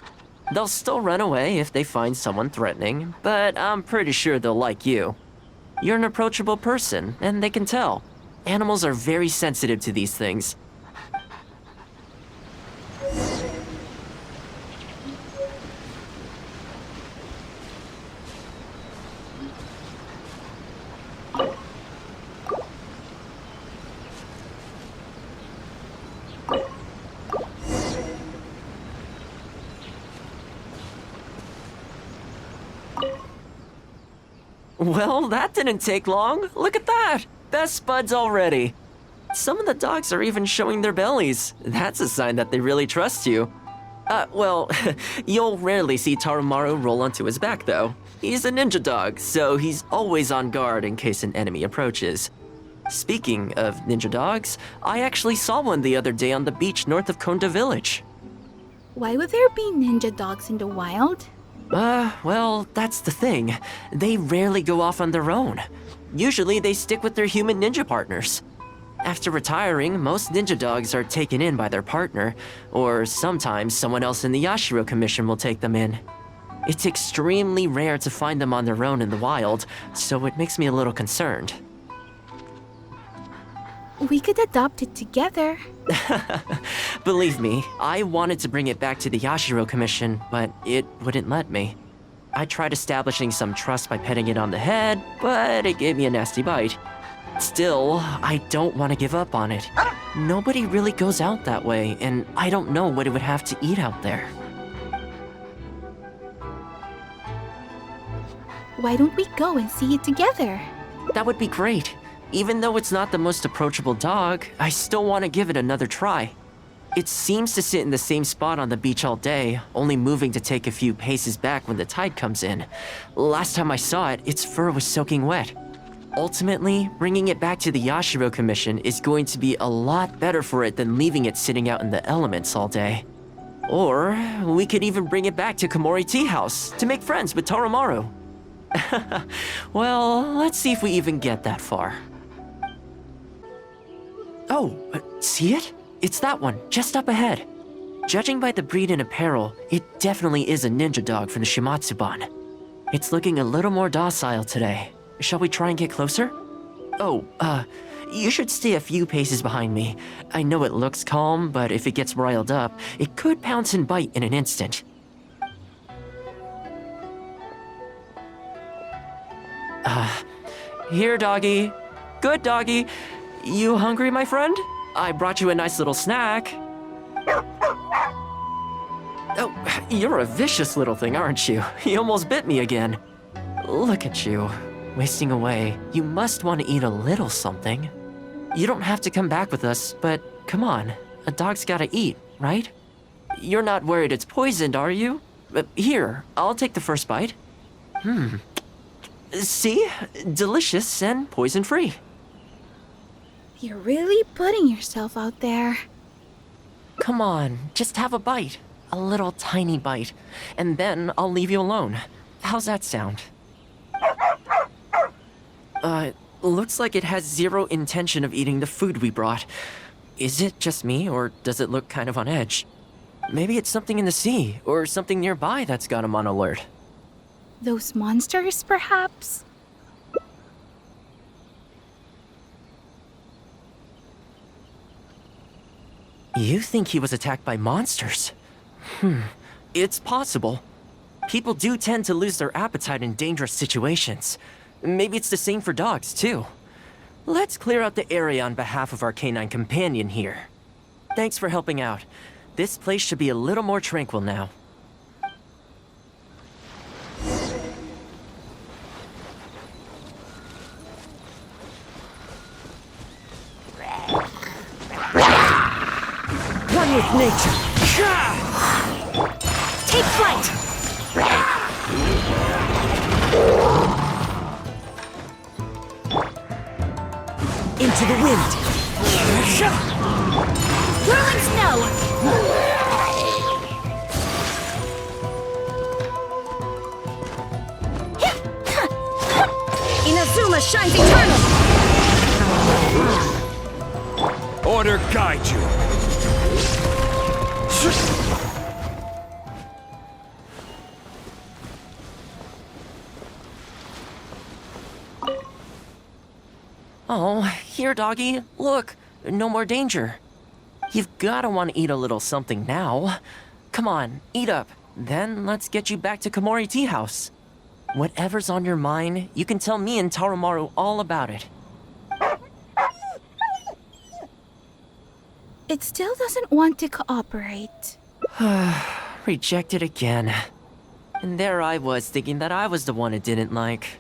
They'll still run away if they find someone threatening, but I'm pretty sure they'll like you. You're an approachable person, and they can tell. Animals are very sensitive to these things. Well, that didn't take long. Look at that! Best buds already. Some of the dogs are even showing their bellies. That's a sign that they really trust you. Well, you'll rarely see Tarumaru roll onto his back, though. He's a ninja dog, so he's always on guard in case an enemy approaches. Speaking of ninja dogs, I actually saw one the other day on the beach north of Konda Village. Why would there be ninja dogs in the wild? Well, that's the thing. They rarely go off on their own. Usually they stick with their human ninja partners. After retiring, most ninja dogs are taken in by their partner, or sometimes someone else in the Yashiro Commission will take them in. It's extremely rare to find them on their own in the wild, so it makes me a little concerned. We could adopt it together. Believe me, I wanted to bring it back to the Yashiro Commission, but it wouldn't let me. I tried establishing some trust by petting it on the head, but it gave me a nasty bite. Still, I don't want to give up on it. Nobody really goes out that way, and I don't know what it would have to eat out there. Why don't we go and see it together? That would be great. Even though it's not the most approachable dog, I still want to give it another try. It seems to sit in the same spot on the beach all day, only moving to take a few paces back when the tide comes in. Last time I saw it, its fur was soaking wet. Ultimately, bringing it back to the Yashiro Commission is going to be a lot better for it than leaving it sitting out in the elements all day. Or, we could even bring it back to Komori Tea House to make friends with Tarumaru. Well, let's see if we even get that far. Oh, see it? It's that one, just up ahead. Judging by the breed and apparel, it definitely is a ninja dog from the Shimatsuban. It's looking a little more docile today. Shall we try and get closer? Oh, you should stay a few paces behind me. I know it looks calm, but if it gets riled up, it could pounce and bite in an instant. Here, doggy. Good doggy. You hungry, my friend? I brought you a nice little snack. Oh, you're a vicious little thing, aren't you? You almost bit me again. Look at you, wasting away. You must want to eat a little something. You don't have to come back with us, but come on. A dog's gotta eat, right? You're not worried it's poisoned, are you? Here, I'll take the first bite. See? Delicious and poison-free. You're really putting yourself out there. Come on, just have a bite. A little tiny bite. And then I'll leave you alone. How's that sound? Looks like it has zero intention of eating the food we brought. Is it just me, or does it look kind of on edge? Maybe it's something in the sea, or something nearby that's got him on alert. Those monsters, perhaps? You think he was attacked by monsters? It's possible. People do tend to lose their appetite in dangerous situations. Maybe it's the same for dogs, too. Let's clear out the area on behalf of our canine companion here. Thanks for helping out. This place should be a little more tranquil now. One with nature. Take flight! Into the wind. Whirling snow! Inazuma shines eternal! Order guide you. Oh, here, doggy. Look, no more danger. You've gotta want to eat a little something now. Come on, eat up. Then let's get you back to Komori Tea House. Whatever's on your mind, you can tell me and Tarumaru all about it. It still doesn't want to cooperate. Rejected again. And there I was thinking that I was the one it didn't like.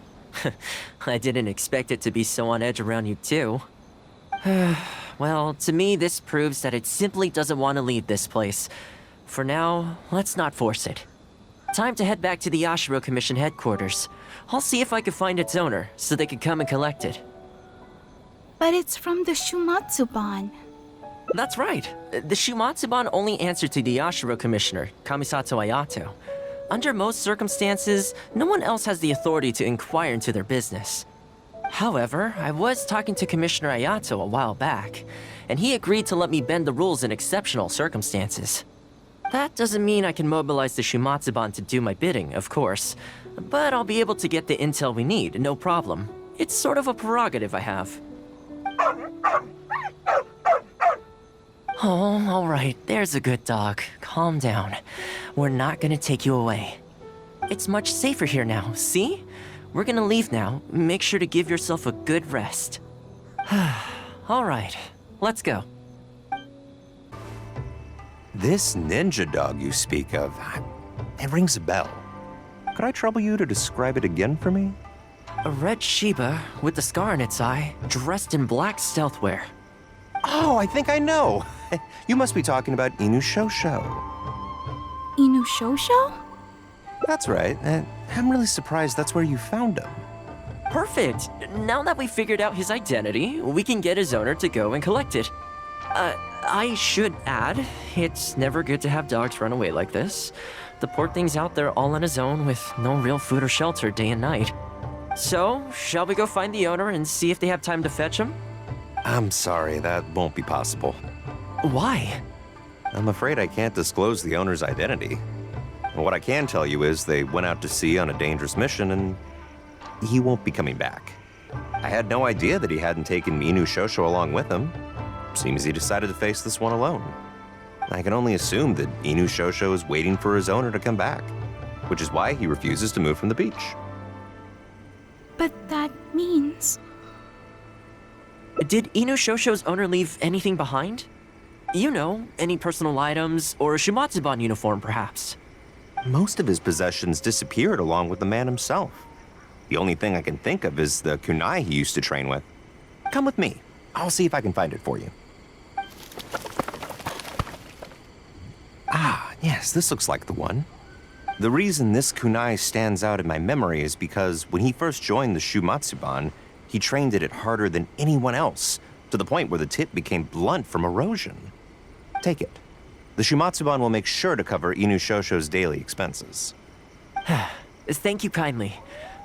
I didn't expect it to be so on edge around you too. Well, to me this proves that it simply doesn't want to leave this place. For now, let's not force it. Time to head back to the Yashiro Commission headquarters. I'll see if I can find its owner, so they can come and collect it. But it's from the Shumatsuban. That's right. The Shumatsuban only answer to the Yashiro Commissioner, Kamisato Ayato. Under most circumstances, no one else has the authority to inquire into their business. However, I was talking to Commissioner Ayato a while back, and he agreed to let me bend the rules in exceptional circumstances. That doesn't mean I can mobilize the Shumatsuban to do my bidding, of course, but I'll be able to get the intel we need, no problem. It's sort of a prerogative I have. Oh, all right, there's a good dog. Calm down. We're not gonna take you away. It's much safer here now, see? We're gonna leave now. Make sure to give yourself a good rest. All right, let's go. This ninja dog you speak of, it rings a bell. Could I trouble you to describe it again for me? A red Shiba with a scar in its eye, dressed in black stealth wear. Oh, I think I know. You must be talking about Inu Shosho. Inu Shosho? That's right. I'm really surprised that's where you found him. Perfect. Now that we figured out his identity, we can get his owner to go and collect it. I should add, it's never good to have dogs run away like this. The poor thing's out there all on his own with no real food or shelter day and night. So, shall we go find the owner and see if they have time to fetch him? I'm sorry, that won't be possible. Why? I'm afraid I can't disclose the owner's identity. What I can tell you is they went out to sea on a dangerous mission and he won't be coming back. I had no idea that he hadn't taken Inu Shosho along with him. Seems he decided to face this one alone. I can only assume that Inu Shosho is waiting for his owner to come back, which is why he refuses to move from the beach. But that means... Did Inu Shosho's owner leave anything behind? You know, any personal items or a Shumatsuban uniform, perhaps? Most of his possessions disappeared along with the man himself. The only thing I can think of is the kunai he used to train with. Come with me. I'll see if I can find it for you. Ah, yes, this looks like the one. The reason this kunai stands out in my memory is because when he first joined the Shumatsuban, he trained at it harder than anyone else, to the point where the tip became blunt from erosion. Take it. The Shumatsuban will make sure to cover Inu Shosho's daily expenses. Thank you kindly.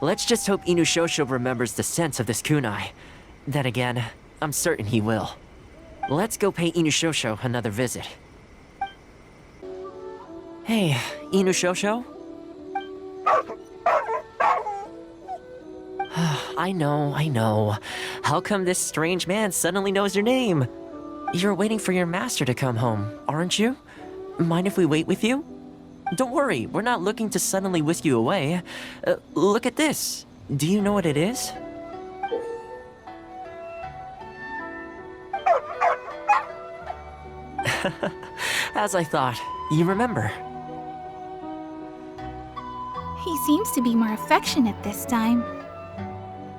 Let's just hope Inu Shosho remembers the sense of this kunai. Then again, I'm certain he will. Let's go pay Inu Shosho another visit. Hey, Inu Shosho? I know. How come this strange man suddenly knows your name? You're waiting for your master to come home, aren't you? Mind if we wait with you? Don't worry, we're not looking to suddenly whisk you away. Look at this. Do you know what it is? As I thought, you remember. He seems to be more affectionate this time.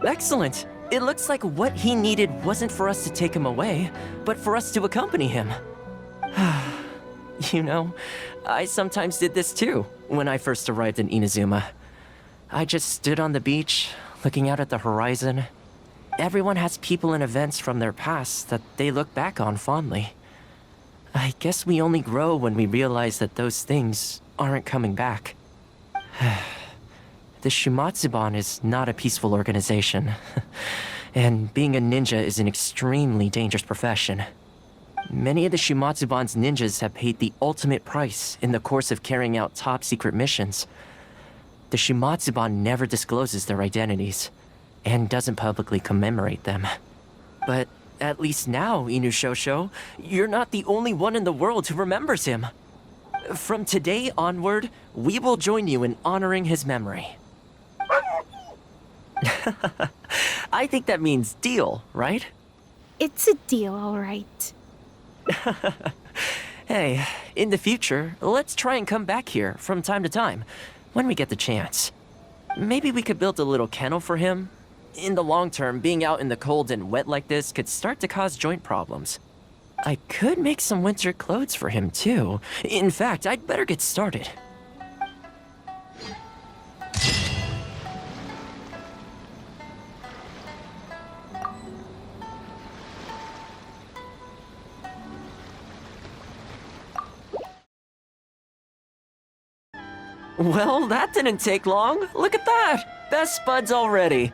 Excellent. It looks like what he needed wasn't for us to take him away, but for us to accompany him. You know, I sometimes did this too, when I first arrived in Inazuma. I just stood on the beach, looking out at the horizon. Everyone has people and events from their past that they look back on fondly. I guess we only grow when we realize that those things aren't coming back. The Shumatsuban is not a peaceful organization, and being a ninja is an extremely dangerous profession. Many of the Shumatsuban's ninjas have paid the ultimate price in the course of carrying out top-secret missions. The Shumatsuban never discloses their identities, and doesn't publicly commemorate them. But at least now, Inu Shosho, you're not the only one in the world who remembers him. From today onward, we will join you in honoring his memory. I think that means deal, right? It's a deal, all right. Hey, in the future, let's try and come back here from time to time, when we get the chance. Maybe we could build a little kennel for him. In the long term, being out in the cold and wet like this could start to cause joint problems. I could make some winter clothes for him, too. In fact, I'd better get started. Well, that didn't take long. Look at that! Best buds already.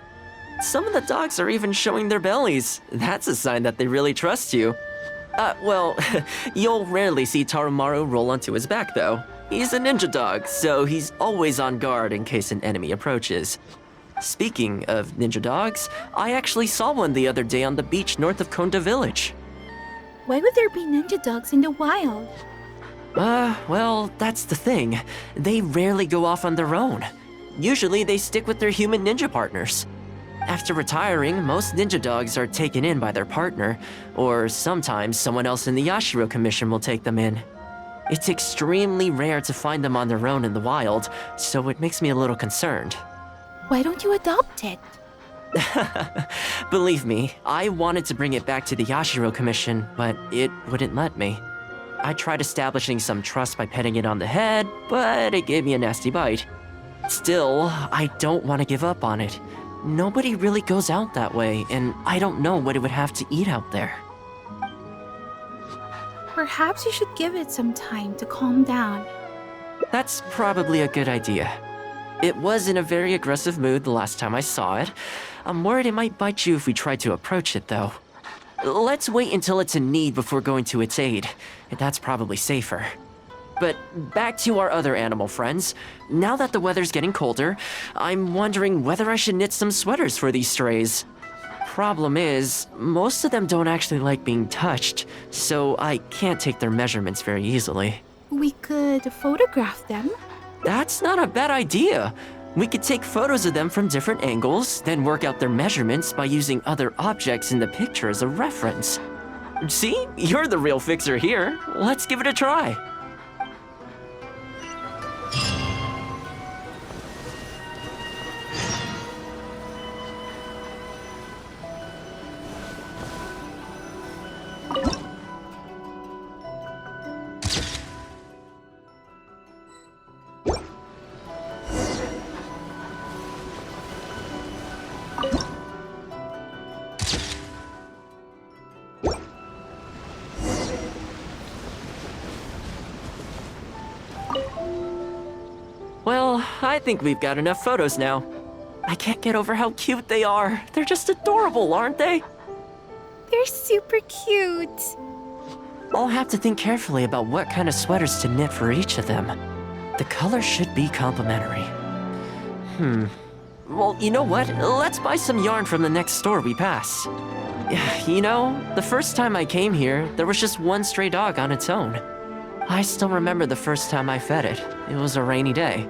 Some of the dogs are even showing their bellies. That's a sign that they really trust you. Well, you'll rarely see Tarumaru roll onto his back, though. He's a ninja dog, so he's always on guard in case an enemy approaches. Speaking of ninja dogs, I actually saw one the other day on the beach north of Konda Village. Why would there be ninja dogs in the wild? Well, that's the thing. They rarely go off on their own. Usually they stick with their human ninja partners. After retiring, most ninja dogs are taken in by their partner, or sometimes someone else in the Yashiro Commission will take them in. It's extremely rare to find them on their own in the wild, so it makes me a little concerned. Why don't you adopt it? Believe me, I wanted to bring it back to the Yashiro Commission, but it wouldn't let me. I tried establishing some trust by petting it on the head, but it gave me a nasty bite. Still, I don't want to give up on it. Nobody really goes out that way, and I don't know what it would have to eat out there. Perhaps you should give it some time to calm down. That's probably a good idea. It was in a very aggressive mood the last time I saw it. I'm worried it might bite you if we tried to approach it, though. let's wait until it's in need before going to its aid. That's probably safer. But back to our other animal friends. Now that the weather's getting colder, I'm wondering whether I should knit some sweaters for these strays. Problem is, most of them don't actually like being touched, so I can't take their measurements very easily. We could photograph them. That's not a bad idea. We could take photos of them from different angles, then work out their measurements by using other objects in the picture as a reference. See? You're the real fixer here. Let's give it a try. Well, I think we've got enough photos now. I can't get over how cute they are. They're just adorable, aren't they? They're super cute. I'll have to think carefully about what kind of sweaters to knit for each of them. The colors should be complementary. Well, you know what? Let's buy some yarn from the next store we pass. You know, the first time I came here, there was just one stray dog on its own. I still remember the first time I fed it. It was a rainy day.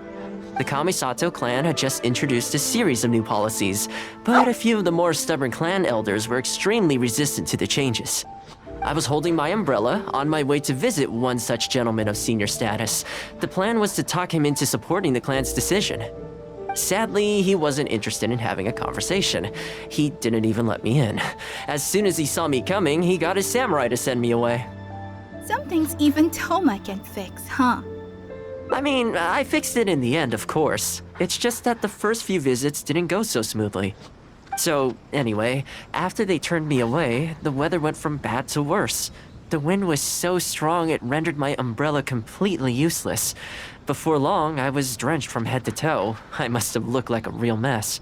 The Kamisato clan had just introduced a series of new policies, but a few of the more stubborn clan elders were extremely resistant to the changes. I was holding my umbrella on my way to visit one such gentleman of senior status. The plan was to talk him into supporting the clan's decision. Sadly, he wasn't interested in having a conversation. He didn't even let me in. As soon as he saw me coming, he got his samurai to send me away. Some things even Thoma can fix, huh? I mean, I fixed it in the end, of course. It's just that the first few visits didn't go so smoothly. So, anyway, after they turned me away, the weather went from bad to worse. The wind was so strong it rendered my umbrella completely useless. Before long, I was drenched from head to toe. I must have looked like a real mess.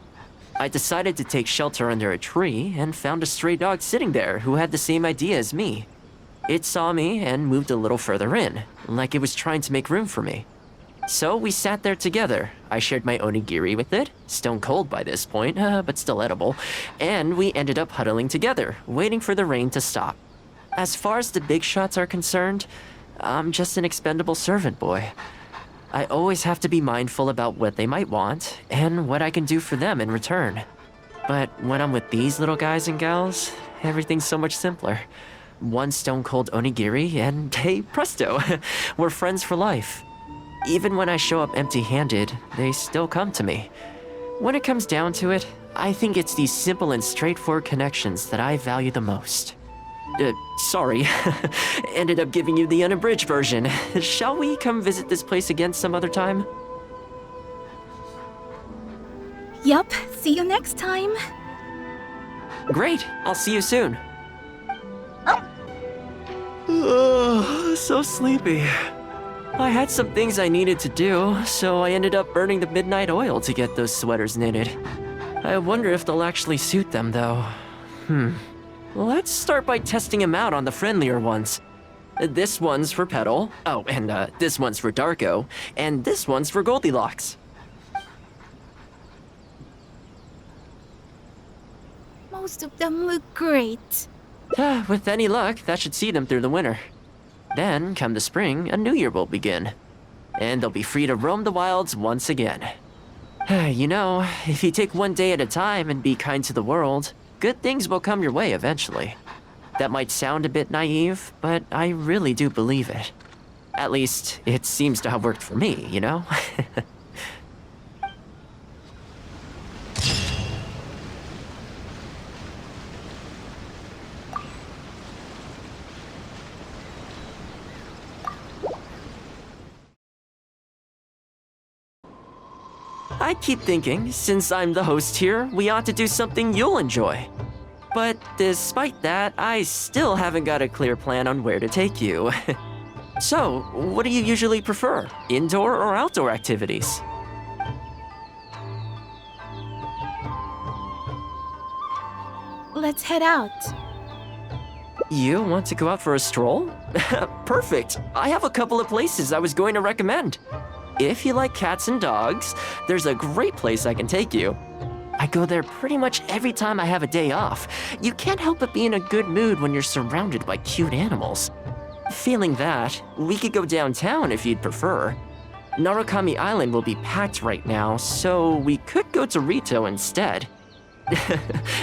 I decided to take shelter under a tree and found a stray dog sitting there who had the same idea as me. It saw me and moved a little further in, like it was trying to make room for me. So we sat there together. I shared my onigiri with it, stone cold by this point, but still edible, and we ended up huddling together, waiting for the rain to stop. As far as the big shots are concerned, I'm just an expendable servant boy. I always have to be mindful about what they might want and what I can do for them in return. But when I'm with these little guys and gals, everything's so much simpler. One stone cold onigiri and hey presto, we're friends for life. Even when I show up empty-handed, they still come to me. When it comes down to it, I think it's these simple and straightforward connections that I value the most. Sorry. Ended up giving you the unabridged version. Shall we come visit this place again some other time? Yup, see you next time. Great, I'll see you soon. Oh, so sleepy. I had some things I needed to do, so I ended up burning the midnight oil to get those sweaters knitted. I wonder if they'll actually suit them, though. Let's start by testing them out on the friendlier ones. This one's for Petal. Oh, and this one's for Darko. And this one's for Goldilocks. Most of them look great. With any luck, that should see them through the winter. Then, come the spring, a new year will begin. And they'll be free to roam the wilds once again. You know, if you take one day at a time and be kind to the world, good things will come your way eventually. That might sound a bit naive, but I really do believe it. At least, it seems to have worked for me, you know? I keep thinking, since I'm the host here, we ought to do something you'll enjoy. But despite that, I still haven't got a clear plan on where to take you. So, what do you usually prefer? Indoor or outdoor activities? Let's head out. You want to go out for a stroll? Perfect. I have a couple of places I was going to recommend. If you like cats and dogs, there's a great place I can take you. I go there pretty much every time I have a day off. You can't help but be in a good mood when you're surrounded by cute animals. Feeling that, we could go downtown if you'd prefer. Narukami Island will be packed right now, so we could go to Rito instead.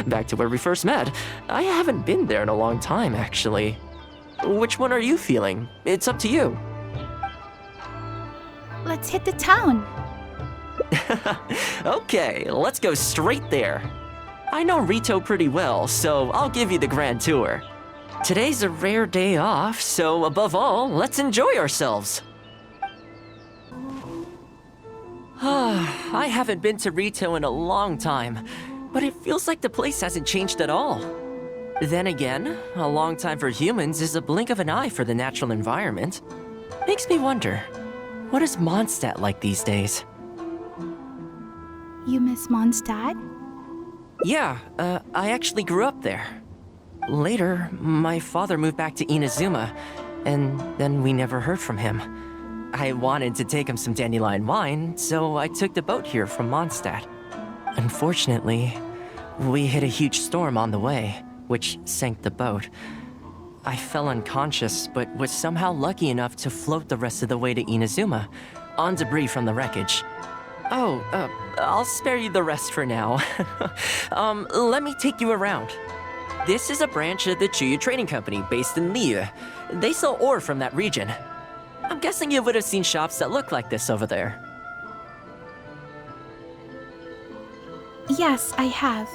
Back to where we first met. I haven't been there in a long time, actually. Which one are you feeling? It's up to you. Let's hit the town. Okay, let's go straight there. I know Rito pretty well, so I'll give you the grand tour. Today's a rare day off, so above all, let's enjoy ourselves. I haven't been to Rito in a long time, but it feels like the place hasn't changed at all. Then again, a long time for humans is a blink of an eye for the natural environment. Makes me wonder, what is Mondstadt like these days? You miss Mondstadt? Yeah, I actually grew up there. Later, my father moved back to Inazuma, and then we never heard from him. I wanted to take him some dandelion wine, so I took the boat here from Mondstadt. Unfortunately, we hit a huge storm on the way, which sank the boat. I fell unconscious, but was somehow lucky enough to float the rest of the way to Inazuma, on debris from the wreckage. Oh, I'll spare you the rest for now. Let me take you around. This is a branch of the Chuyu Trading Company based in Liyue. They sell ore from that region. I'm guessing you would have seen shops that look like this over there. Yes, I have.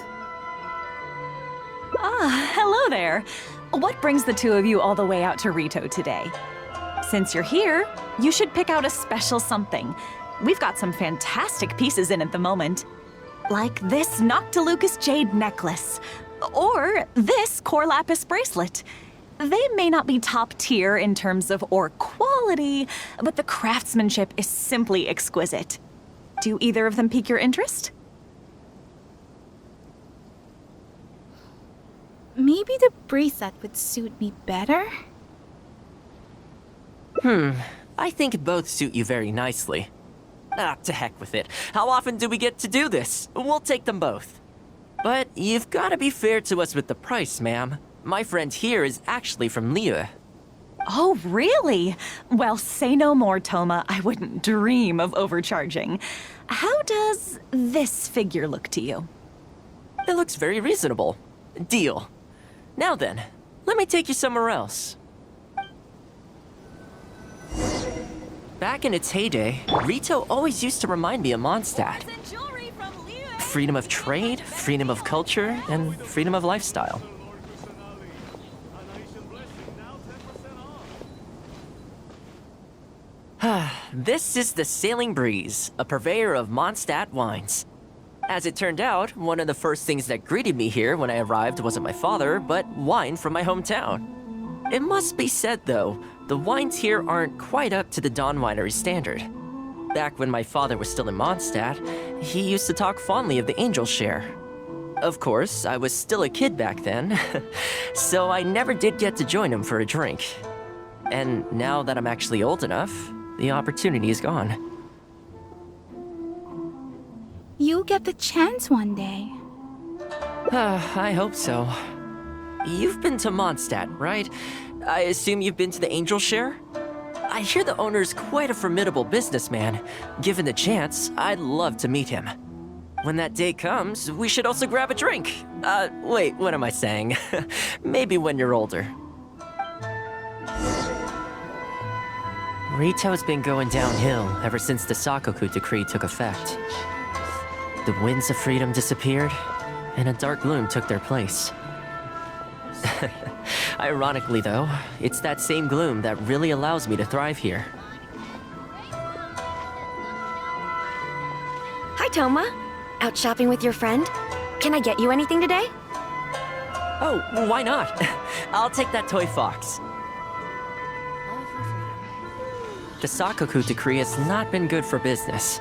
Ah, hello there. What brings the two of you all the way out to Rito today? Since you're here, you should pick out a special something. We've got some fantastic pieces in at the moment. Like this Noctilucus jade necklace, or this Core Lapis bracelet. They may not be top tier in terms of ore quality, but the craftsmanship is simply exquisite. Do either of them pique your interest? Maybe the bracelet would suit me better? I think both suit you very nicely. Ah, to heck with it. How often do we get to do this? We'll take them both. But you've got to be fair to us with the price, ma'am. My friend here is actually from Liyue. Oh, really? Well, say no more, Thoma. I wouldn't dream of overcharging. How does this figure look to you? It looks very reasonable. Deal. Now then, let me take you somewhere else. Back in its heyday, Rito always used to remind me of Mondstadt. Freedom of trade, freedom of culture, and freedom of lifestyle. This is the Sailing Breeze, a purveyor of Mondstadt wines. As it turned out, one of the first things that greeted me here when I arrived wasn't my father, but wine from my hometown. It must be said, though, the wines here aren't quite up to the Dawn Winery standard. Back when my father was still in Mondstadt, he used to talk fondly of the Angel Share. Of course, I was still a kid back then, so I never did get to join him for a drink. And now that I'm actually old enough, the opportunity is gone. You'll get the chance one day. I hope so. You've been to Mondstadt, right? I assume you've been to the Angel Share? I hear the owner's quite a formidable businessman. Given the chance, I'd love to meet him. When that day comes, we should also grab a drink. Wait, what am I saying? Maybe when you're older. Rito's been going downhill ever since the Sakoku decree took effect. The winds of freedom disappeared, and a dark gloom took their place. Ironically, though, it's that same gloom that really allows me to thrive here. Hi, Thoma. Out shopping with your friend? Can I get you anything today? Oh, why not? I'll take that toy fox. The Sakoku decree has not been good for business.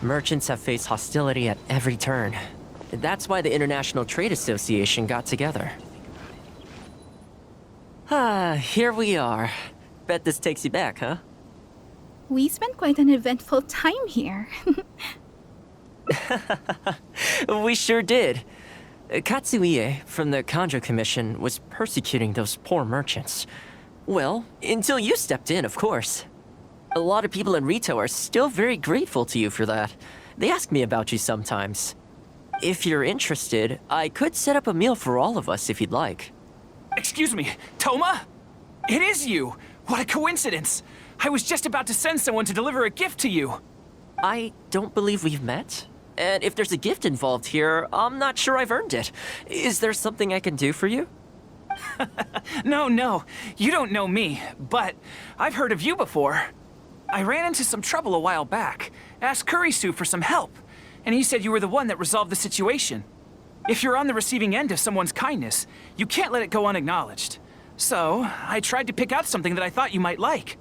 Merchants have faced hostility at every turn. That's why the International Trade Association got together. Here we are. Bet this takes you back, huh? We spent quite an eventful time here. We sure did. Katsuie from the Kanjo Commission was persecuting those poor merchants. Well, until you stepped in, of course. A lot of people in Rito are still very grateful to you for that. They ask me about you sometimes. If you're interested, I could set up a meal for all of us if you'd like. Excuse me, Thoma? It is you! What a coincidence! I was just about to send someone to deliver a gift to you. I don't believe we've met. And if there's a gift involved here, I'm not sure I've earned it. Is there something I can do for you? No, you don't know me, but I've heard of you before. I ran into some trouble a while back, asked Kurisu for some help, and he said you were the one that resolved the situation. If you're on the receiving end of someone's kindness, you can't let it go unacknowledged. So, I tried to pick out something that I thought you might like.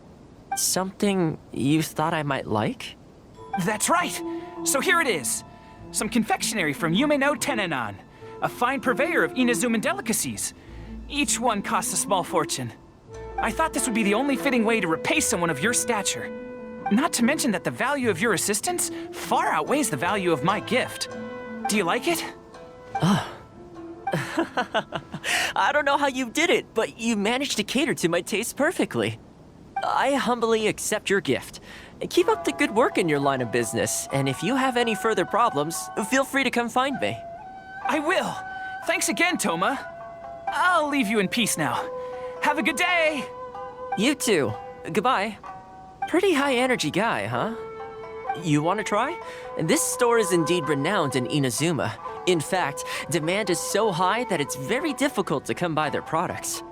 Something you thought I might like? That's right! So here it is. Some confectionery from Yume no Tenenan, a fine purveyor of Inazuman delicacies. Each one costs a small fortune. I thought this would be the only fitting way to repay someone of your stature. Not to mention that the value of your assistance far outweighs the value of my gift. Do you like it? I don't know how you did it, but you managed to cater to my taste perfectly. I humbly accept your gift. Keep up the good work in your line of business, and if you have any further problems, feel free to come find me. I will. Thanks again, Thoma. I'll leave you in peace now. Have a good day! You too. Goodbye. Pretty high energy guy, huh? You want to try? This store is indeed renowned in Inazuma. In fact, demand is so high that it's very difficult to come by their products.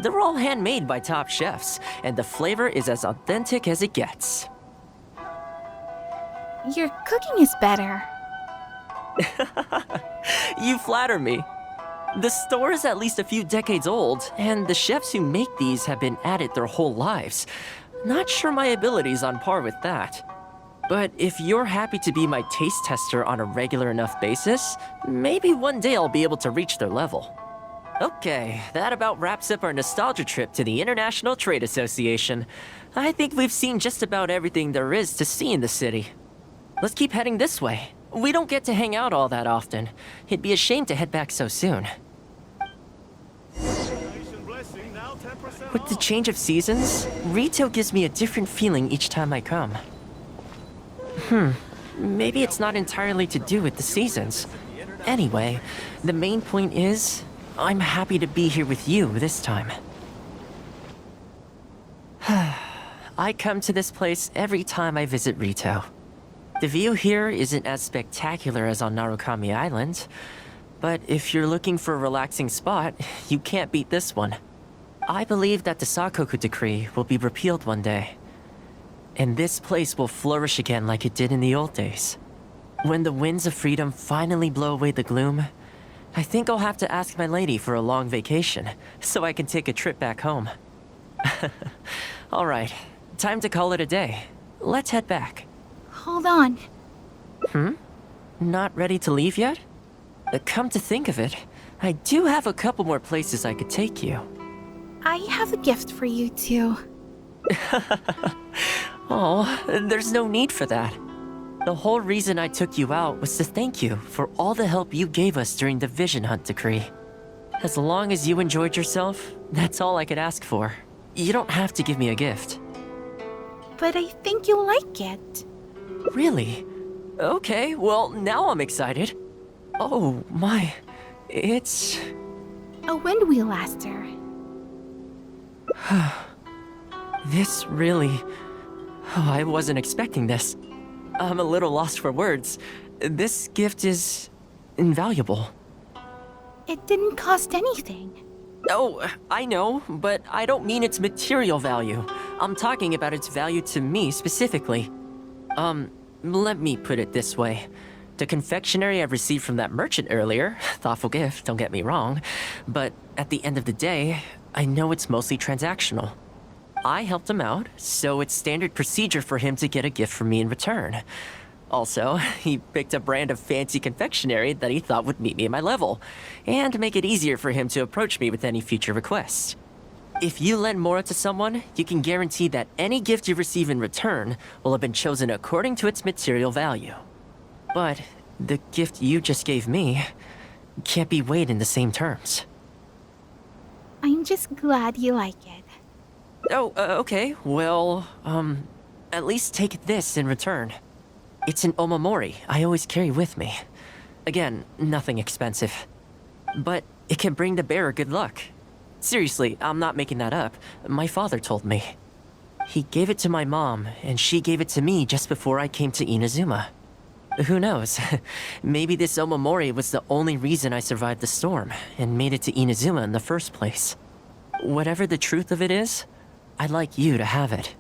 They're all handmade by top chefs, and the flavor is as authentic as it gets. Your cooking is better. You flatter me. The store is at least a few decades old, and the chefs who make these have been at it their whole lives. Not sure my ability's on par with that. But if you're happy to be my taste tester on a regular enough basis, maybe one day I'll be able to reach their level. Okay, that about wraps up our nostalgia trip to the International Trade Association. I think we've seen just about everything there is to see in the city. Let's keep heading this way. We don't get to hang out all that often. It'd be a shame to head back so soon. With the change of seasons, Rito gives me a different feeling each time I come. Maybe it's not entirely to do with the seasons. Anyway, the main point is, I'm happy to be here with you this time. I come to this place every time I visit Rito. The view here isn't as spectacular as on Narukami Island, but if you're looking for a relaxing spot, you can't beat this one. I believe that the Sakoku decree will be repealed one day, and this place will flourish again like it did in the old days. When the winds of freedom finally blow away the gloom, I think I'll have to ask my lady for a long vacation, so I can take a trip back home. Alright, time to call it a day. Let's head back. Hold on. Not ready to leave yet? Come to think of it, I do have a couple more places I could take you. I have a gift for you too. Oh, there's no need for that. The whole reason I took you out was to thank you for all the help you gave us during the Vision Hunt decree. As long as you enjoyed yourself, that's all I could ask for. You don't have to give me a gift. But I think you'll like it. Really? Okay, well, now I'm excited. Oh, my. It's... A wind wheel laster. This really... Oh, I wasn't expecting this. I'm a little lost for words. This gift is... invaluable. It didn't cost anything. Oh, I know, but I don't mean its material value. I'm talking about its value to me specifically. Let me put it this way. The confectionery I received from that merchant earlier, thoughtful gift, don't get me wrong, but at the end of the day, I know it's mostly transactional. I helped him out, so it's standard procedure for him to get a gift from me in return. Also, he picked a brand of fancy confectionery that he thought would meet me at my level, and make it easier for him to approach me with any future requests. If you lend Mora to someone, you can guarantee that any gift you receive in return will have been chosen according to its material value. But the gift you just gave me can't be weighed in the same terms. I'm just glad you like it. Oh, okay. Well, at least take this in return. It's an omamori I always carry with me. Again, nothing expensive. But it can bring the bearer good luck. Seriously, I'm not making that up. My father told me. He gave it to my mom, and she gave it to me just before I came to Inazuma. Who knows? Maybe this omamori was the only reason I survived the storm and made it to Inazuma in the first place. Whatever the truth of it is, I'd like you to have it.